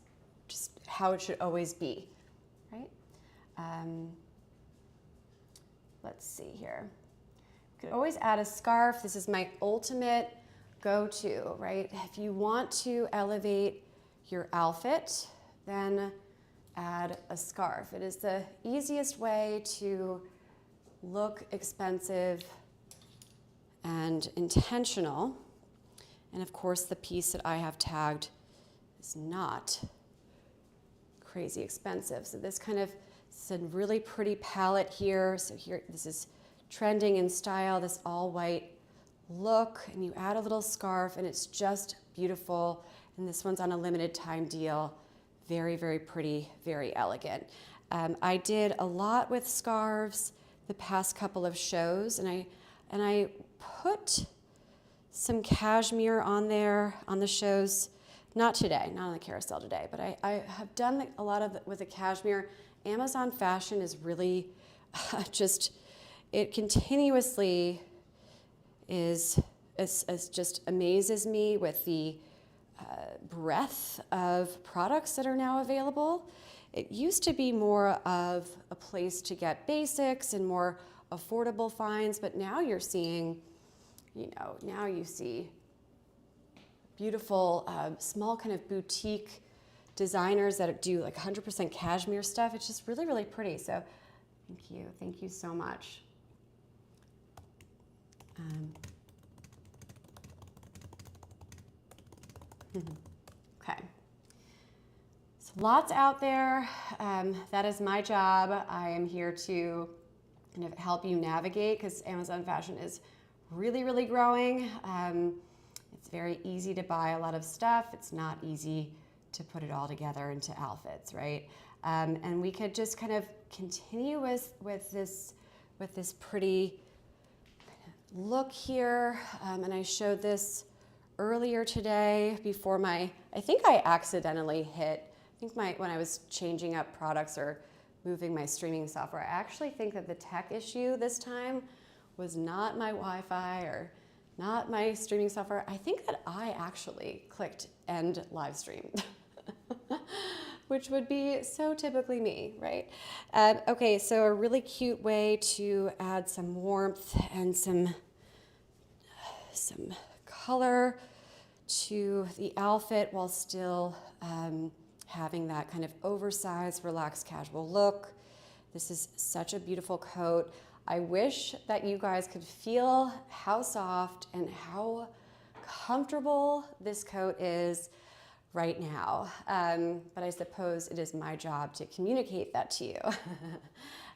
just how it should always be, right? Let's see here. You could always add a scarf. This is my ultimate go-to, right? If you want to elevate your outfit, then add a scarf. It is the easiest way to look expensive and intentional. And of course, the piece that I have tagged is not crazy expensive. So this it's a really pretty palette here. So here, this is trending in style, this all white look, and you add a little scarf and it's just beautiful. And this one's on a limited time deal. Very, very pretty, very elegant. I did a lot with scarves the past couple of shows, and I put some cashmere on there on the shows. Not today, not on the carousel today, but I have done a lot of it with the cashmere. Amazon fashion is really it continuously just amazes me with the breadth of products that are now available. It used to be more of a place to get basics and more affordable finds, but now you're seeing, now you see beautiful, small kind of boutique designers that do like 100% cashmere stuff. It's just really, really pretty. So thank you so much. Okay, so lots out there. That is my job. I am here to kind of help you navigate because Amazon fashion is really, really growing. It's very easy to buy a lot of stuff. It's not easy to put it all together into outfits, right? And we could just kind of continue with this pretty look here. And I showed this earlier today before I think I accidentally when I was changing up products or moving my streaming software, I actually think that the tech issue this time was not my Wi-Fi or not my streaming software. I think that I actually clicked end live stream, which would be so typically me, right? Okay, so a really cute way to add some warmth and some color to the outfit while still having that kind of oversized, relaxed, casual look. This is such a beautiful coat. I wish that you guys could feel how soft and how comfortable this coat is right now. But I suppose it is my job to communicate that to you.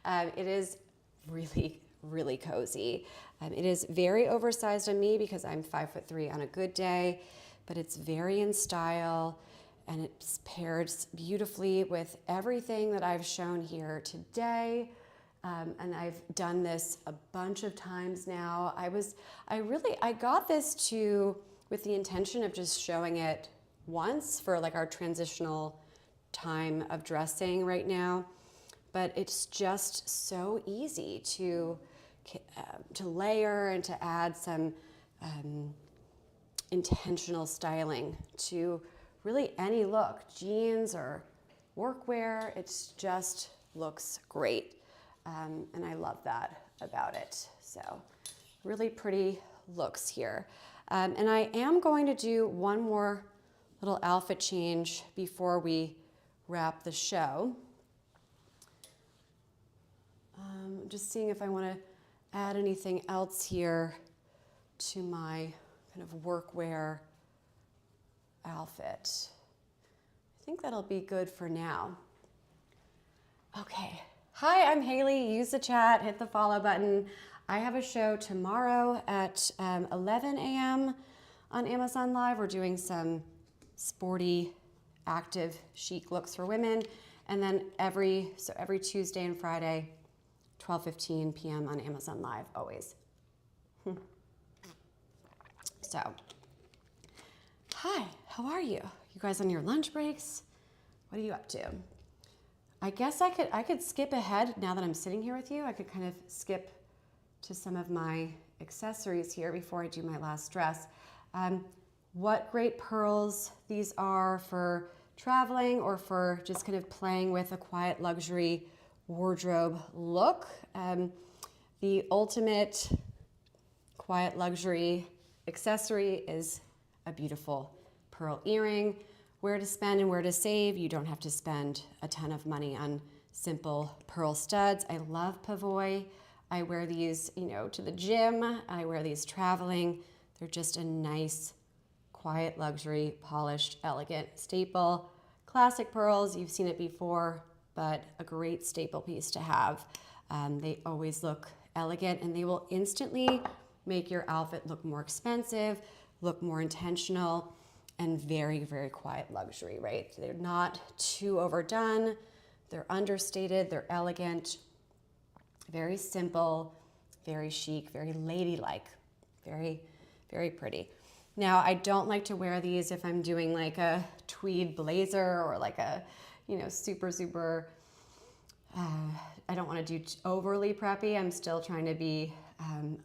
It is really, really cozy. It is very oversized on me because I'm 5'3" on a good day, but it's very in style and it's paired beautifully with everything that I've shown here today. And I've done this a bunch of times now. I got this with the intention of just showing it once for like our transitional time of dressing right now. But it's just so easy to layer and to add some intentional styling to really any look, jeans or workwear. It just looks great. And I love that about it. So really pretty looks here. And I am going to do one more little outfit change before we wrap the show. Just seeing if I want to add anything else here to my kind of workwear outfit. I think that'll be good for now. Okay. Hi, I'm Hailey. Use the chat, hit the follow button. I have a show tomorrow at 11 a.m. on Amazon Live. We're doing some sporty, active, chic looks for women. And then every Tuesday and Friday, 12:15 p.m. on Amazon Live, always. So, hi, how are you? You guys on your lunch breaks? What are you up to? I guess I could skip ahead now that I'm sitting here with you. I could kind of skip to some of my accessories here before I do my last dress. What great pearls these are for traveling or for just kind of playing with a quiet luxury wardrobe look. The ultimate quiet luxury accessory is a beautiful pearl earring. Where to spend and where to save. You don't have to spend a ton of money on simple pearl studs. I love pavoy. I wear these, to the gym. I wear these traveling. They're just a nice, quiet, luxury, polished, elegant staple. Classic pearls, you've seen it before, but a great staple piece to have. They always look elegant and they will instantly make your outfit look more expensive, look more intentional, and very, very quiet luxury, right? They're not too overdone. They're understated. They're elegant, very simple, very chic, very ladylike, very, very pretty. Now, I don't like to wear these if I'm doing like a tweed blazer or like a, super, I don't want to do overly preppy. I'm still trying to be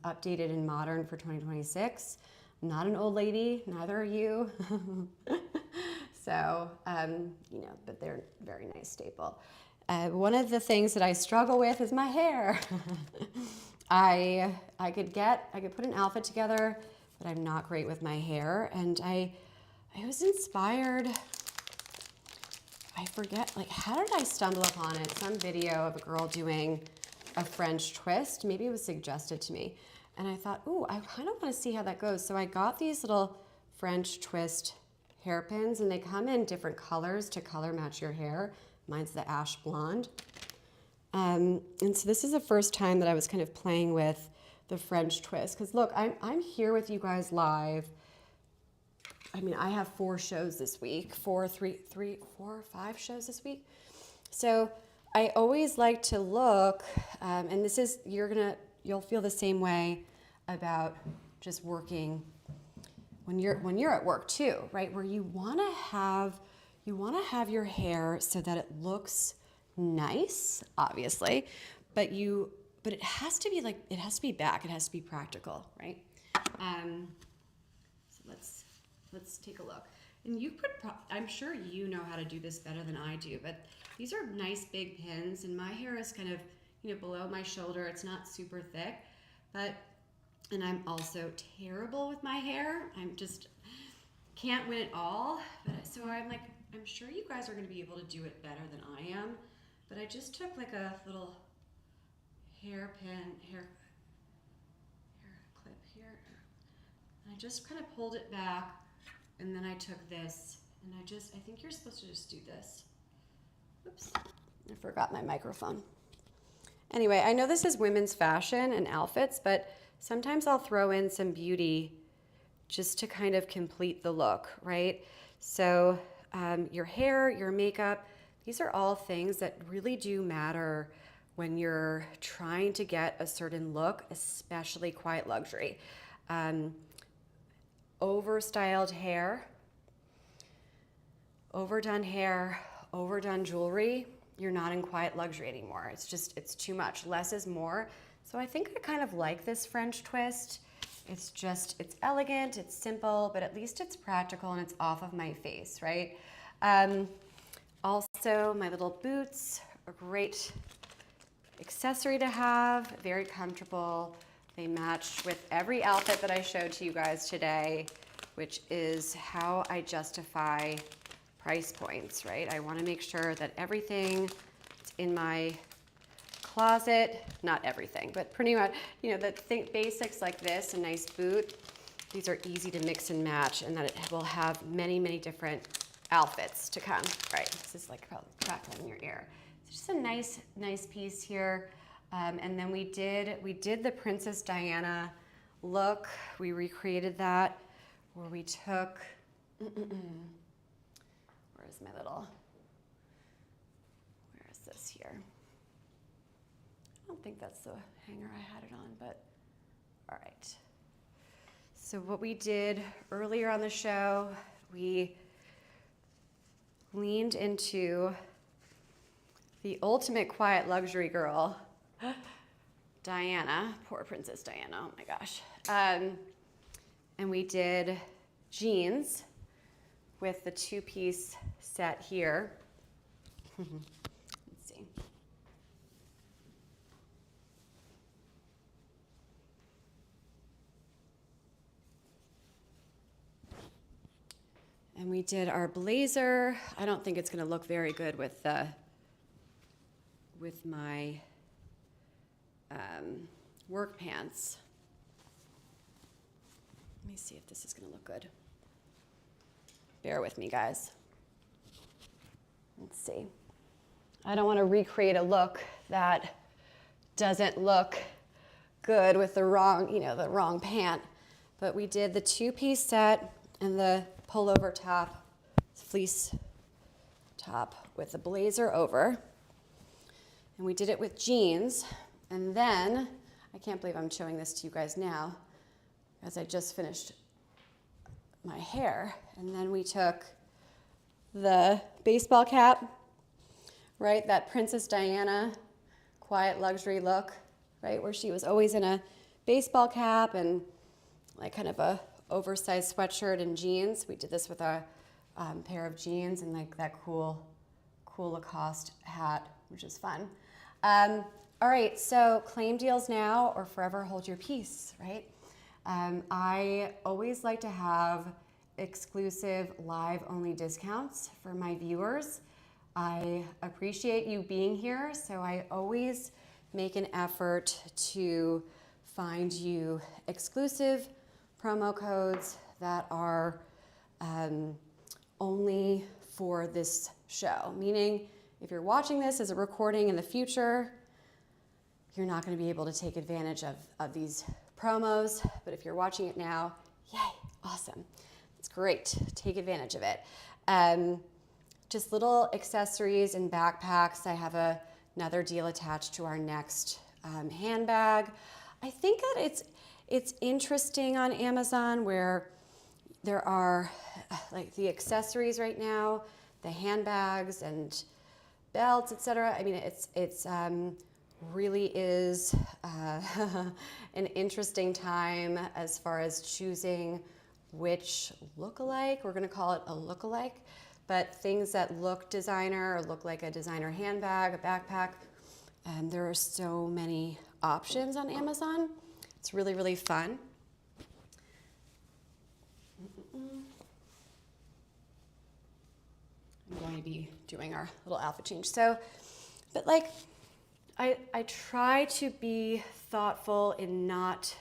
updated and modern for 2026. I'm not an old lady, neither are you. So, but they're a very nice staple. One of the things that I struggle with is my hair. I could put an outfit together, but I'm not great with my hair. And I was inspired, I forget, how did I stumble upon it? Some video of a girl doing a French twist. Maybe it was suggested to me. And I thought, ooh, I kind of want to see how that goes. So I got these little French twist hairpins, and they come in different colors to color match your hair. Mine's the ash blonde. And so this is the first time that I was kind of playing with the French twist. Because look, I'm here with you guys live. I mean, I have 4 shows this week, 4 or 5 shows this week. So I always like to look, and this is, you'll feel the same way about just working when you're at work too, right? Where you want to have your hair so that it looks nice, obviously, but you but it has to be like, it has to be back. It has to be practical, right? So let's take a look. And you could, I'm sure you know how to do this better than I do, but these are nice big pins, and my hair is kind of, you know, below my shoulder. It's not super thick, but, and I'm also terrible with my hair. I'm just, can't win it all. But so I'm like, I'm sure you guys are going to be able to do it better than I am. But I just took like a little hair clip here. And I just kind of pulled it back, and then I took this, and I think you're supposed to just do this. Oops, I forgot my microphone. Anyway, I know this is women's fashion and outfits, but sometimes I'll throw in some beauty just to kind of complete the look, right? So your hair, your makeup, these are all things that really do matter when you're trying to get a certain look, especially quiet luxury. Overstyled hair, overdone jewelry, you're not in quiet luxury anymore. It's too much. Less is more. So I think I kind of like this French twist. It's elegant, it's simple, but at least it's practical and it's off of my face, right? Also, my little boots, a great accessory to have, very comfortable. They match with every outfit that I showed to you guys today, which is how I justify price points, right? I want to make sure that everything in my closet, not everything, but pretty much, you know, basics like this, a nice boot, these are easy to mix and match, and that it will have many, many different outfits to come, right? This is like probably crackling in your ear. It's just a nice piece here. And then we did the Princess Diana look. We recreated that where we took, where is this here? I don't think that's the hanger I had it on, but all right. So what we did earlier on the show, we leaned into the ultimate quiet luxury girl, Diana, poor Princess Diana, oh my gosh. And we did jeans with the two-piece set here. Let's see. And we did our blazer. I don't think it's gonna look very good with my work pants. Let me see if this is gonna look good. Bear with me, guys. Let's see. I don't wanna recreate a look that doesn't look good with the wrong pant. But we did the two-piece set and the pullover top, fleece top with the blazer over. And we did it with jeans. And then, I can't believe I'm showing this to you guys now, as I just finished my hair. And then we took the baseball cap, right? That Princess Diana quiet luxury look, right? Where she was always in a baseball cap and like kind of a oversized sweatshirt and jeans. We did this with a pair of jeans and like that cool Lacoste hat, which is fun. All right, so claim deals now or forever hold your peace, right? I always like to have exclusive live-only discounts for my viewers. I appreciate you being here, so I always make an effort to find you exclusive promo codes that are only for this show. Meaning, if you're watching this as a recording in the future, you're not going to be able to take advantage of these promos. But if you're watching it now, yay, awesome. It's great. Take advantage of it. Just little accessories and backpacks. I have another deal attached to our next handbag. I think that it's interesting on Amazon where there are like the accessories right now, the handbags and belts, etc. I mean, it's really is an interesting time as far as choosing which look-alike. We're going to call it a look-alike, but things that look designer or look like a designer handbag, a backpack. There are so many options on Amazon. It's really, really fun. I'm going to be doing our little outfit change. So, but like, I try to be thoughtful in not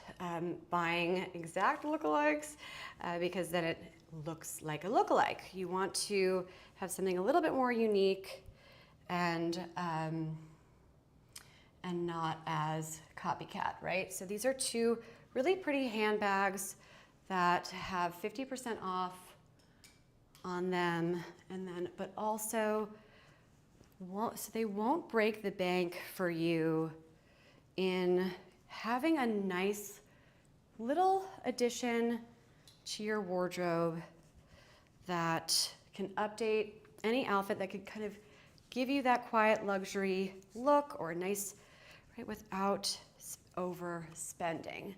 buying exact lookalikes because then it looks like a lookalike. You want to have something a little bit more unique and not as copycat, right? So these are two really pretty handbags that have 50% off on them, and then but also so they won't break the bank for you in having a nice little addition to your wardrobe that can update any outfit, that could kind of give you that quiet luxury look or a nice, right, without overspending,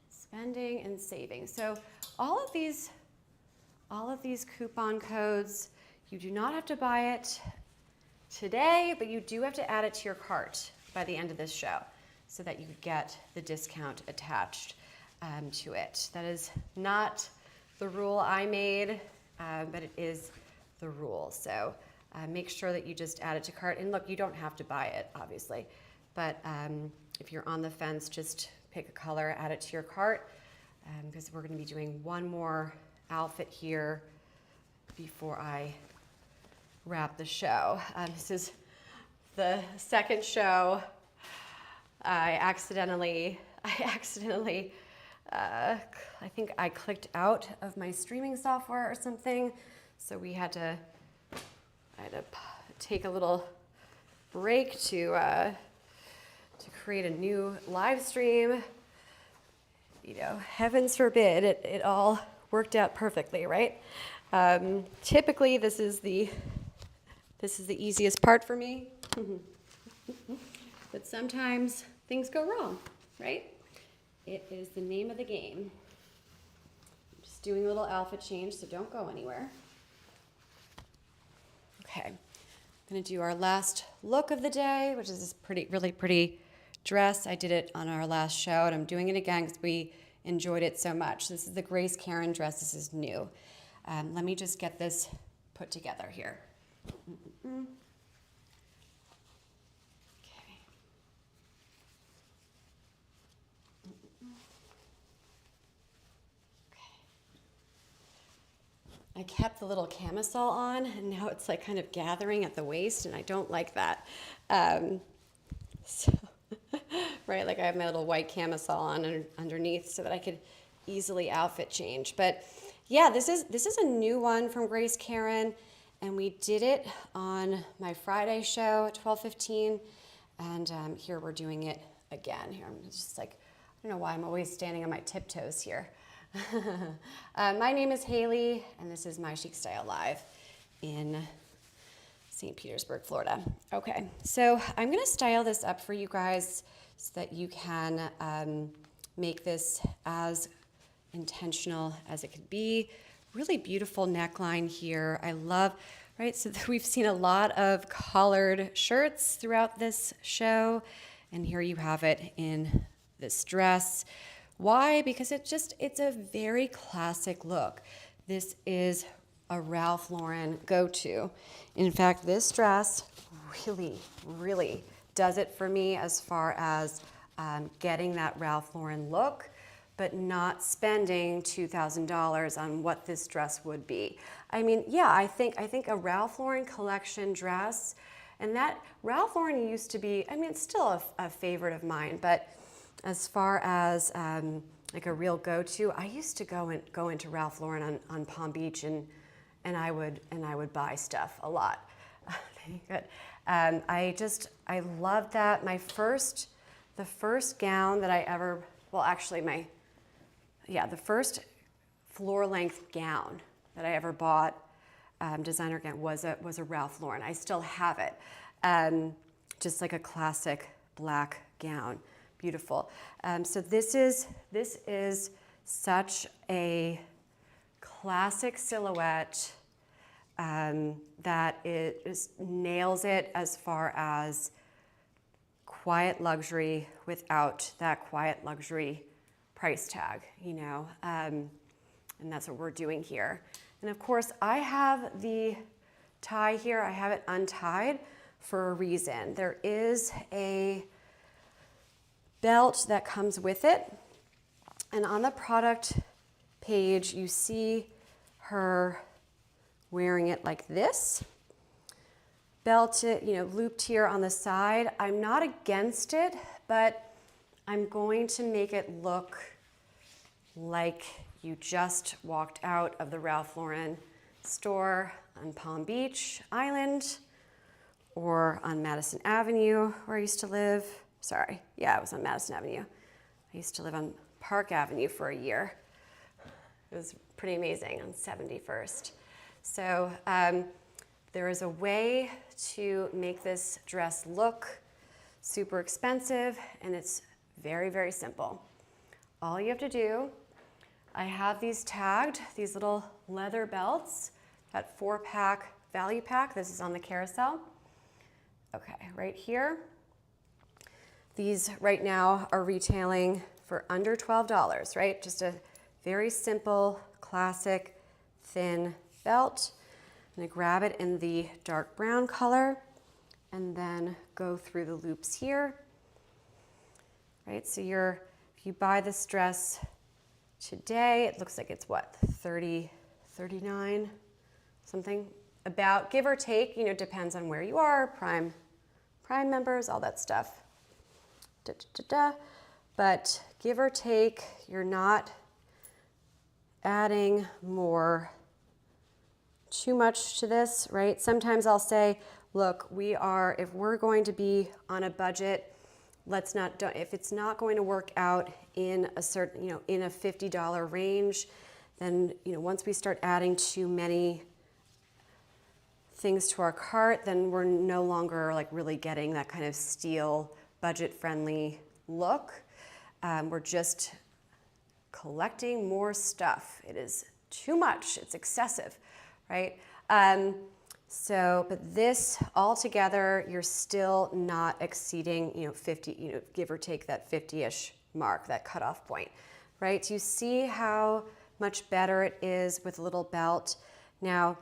spending and saving. So all of these coupon codes, you do not have to buy it today, but you do have to add it to your cart by the end of this show so that you get the discount attached to it. That is not the rule I made, but it is the rule. So make sure that you just add it to cart. And look, you don't have to buy it, obviously, but if you're on the fence, just pick a color, add it to your cart, because we're going to be doing one more outfit here before I wrap the show. This is the second show. I think I clicked out of my streaming software or something, so I had to take a little break to create a new live stream. You know, heavens forbid it all worked out perfectly, right? Typically, this is the easiest part for me, but sometimes things go wrong, right? It is the name of the game. I'm just doing a little outfit change, so don't go anywhere. Okay, I'm gonna do our last look of the day, which is this really pretty dress. I did it on our last show, and I'm doing it again because we enjoyed it so much. This is the Karin dress. This is new. Let me just get this put together here. Okay. I kept the little camisole on, and now it's like kind of gathering at the waist, and I don't like that. So, right, like I have my little white camisole on underneath so that I could easily outfit change. But yeah, this is a new one from Karin, and we did it on my Friday show at 12:15, and here we're doing it again. Here I'm just like, I don't know why I'm always standing on my tiptoes here. My name is Hailey, and this is My Chic Style Live in St. Petersburg, Florida. Okay, so I'm gonna style this up for you guys so that you can make this as intentional as it could be. Really beautiful neckline here. I love, right? So we've seen a lot of collared shirts throughout this show, and here you have it in this dress. Why? Because it's a very classic look. This is a Ralph Lauren go-to. In fact, this dress really, really does it for me as far as getting that Ralph Lauren look, but not spending $2,000 on what this dress would be. I mean, yeah, I think a Ralph Lauren collection dress, and that Ralph Lauren used to be, I mean, it's still a favorite of mine, but as far as like a real go-to, I used to go into Ralph Lauren on Palm Beach, and I would buy stuff a lot. Good. I loved that. The first gown that I ever, well, actually the first floor-length gown that I ever bought, designer gown, was a Ralph Lauren. I still have it. Just like a classic black gown. Beautiful. So this is such a classic silhouette that nails it as far as quiet luxury without that quiet luxury price tag, you know, and that's what we're doing here. And of course, I have the tie here. I have it untied for a reason. There is a belt that comes with it, and on the product page, you see her wearing it like this. Belted, you know, looped here on the side. I'm not against it, but I'm going to make it look like you just walked out of the Ralph Lauren store on Palm Beach Island or on Madison Avenue where I used to live. Sorry, yeah, it was on Madison Avenue. I used to live on Park Avenue for a year. It was pretty amazing on 71st. So there is a way to make this dress look super expensive, and it's very, very simple. All you have to do, I have these tagged, these little leather belts, that 4-pack value pack. This is on the carousel. Okay, right here. These right now are retailing for under $12, right? Just a very simple, classic, thin belt. I'm gonna grab it in the dark brown color and then go through the loops here, right? So if you buy this dress today, it looks like it's what, 30, 39, something about, give or take, you know, depends on where you are, Prime members, all that stuff. But give or take, you're not adding too much to this, right? Sometimes I'll say, look, if we're going to be on a budget, if it's not going to work out in a certain, you know, in a $50 range, then, you know, once we start adding too many things to our cart, then we're no longer like really getting that kind of steel, budget-friendly look. We're just collecting more stuff. It is too much, it's excessive, right? But this all together, you're still not exceeding, you know, 50, you know, give or take that 50-ish mark, that cutoff point, right? So you see how much better it is with a little belt. Now,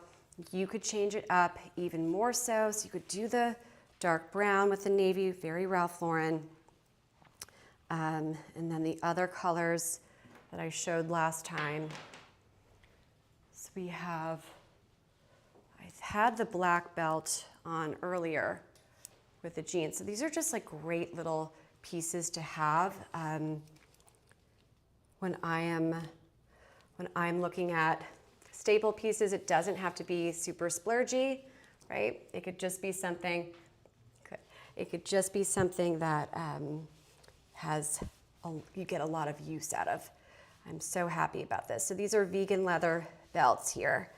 you could change it up even more so you could do the dark brown with the navy, very Ralph Lauren. And then the other colors that I showed last time. So I had the black belt on earlier with the jeans. So these are just like great little pieces to have when I'm looking at staple pieces. It doesn't have to be super splurgy, right? It could just be something. It could just be something that you get a lot of use out of. I'm so happy about this. So these are vegan leather belts here.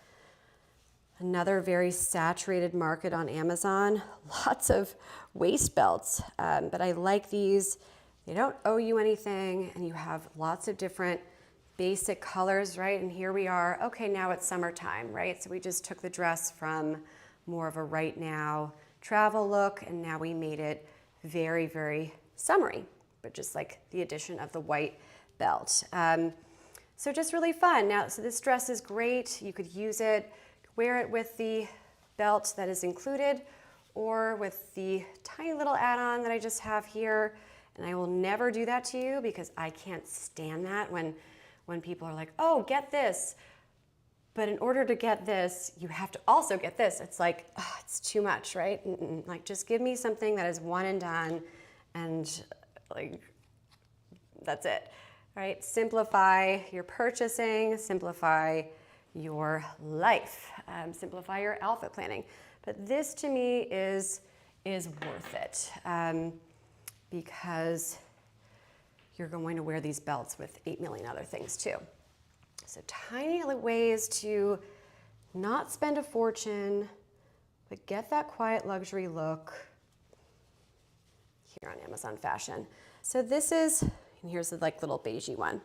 Another very saturated market on Amazon. Lots of waist belts, but I like these. They don't owe you anything, and you have lots of different basic colors, right? And here we are. Okay, now it's summertime, right? So we just took the dress from more of a right now travel look, and now we made it very, very summery, but just like the addition of the white belt. So just really fun. Now, so this dress is great. You could use it, wear it with the belt that is included, or with the tiny little add-on that I just have here. And I will never do that to you because I can't stand that when people are like, oh, get this. But in order to get this, you have to also get this. It's like, oh, it's too much, right? Like, just give me something that is one and done, and like, that's it, right? Simplify your purchasing, simplify your life, simplify your outfit planning. But this to me is worth it because you're going to wear these belts with 8 million other things too. So tiny ways to not spend a fortune, but get that quiet luxury look. here on Amazon Fashion. So this is, and here's the like little beigey one.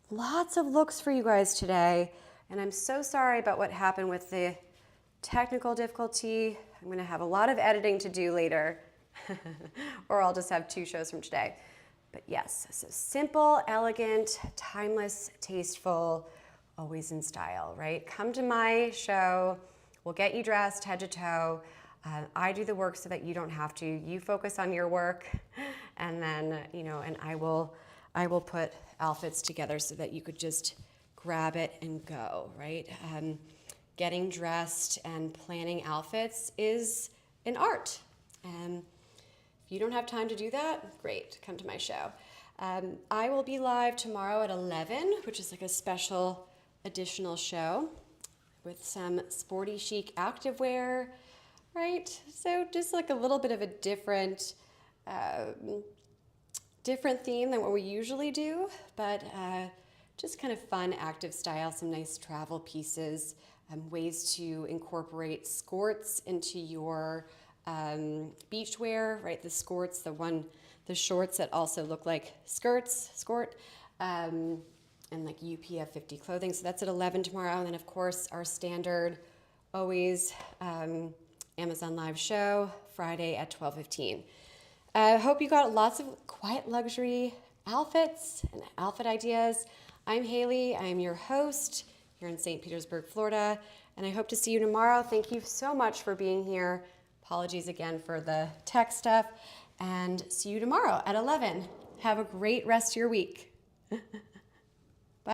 Lots of looks for you guys today. And I'm so sorry about what happened with the technical difficulty. I'm gonna have a lot of editing to do later, or I'll just have 2 shows from today. But yes, so simple, elegant, timeless, tasteful, always in style, right? Come to my show, we'll get you dressed head to toe. I do the work so that you don't have to. You focus on your work, and then, you know, and I will put outfits together so that you could just grab it and go, right? Getting dressed and planning outfits is an art. And if you don't have time to do that, great, come to my show. I will be live tomorrow at 11, which is like a special additional show with some sporty chic activewear, right? So just like a little bit of a different theme than what we usually do, but just kind of fun, active style, some nice travel pieces, ways to incorporate skirts into your beachwear, right? The skirts, the shorts that also look like skirt, and like UPF 50 clothing. So that's at 11 tomorrow. And then of course our standard, always Amazon Live show, Friday at 12:15. I hope you got lots of quiet luxury outfits and outfit ideas. I'm Hailey, I'm your host here in St. Petersburg, Florida, and I hope to see you tomorrow. Thank you so much for being here. Apologies again for the tech stuff, and see you tomorrow at 11. Have a great rest of your week.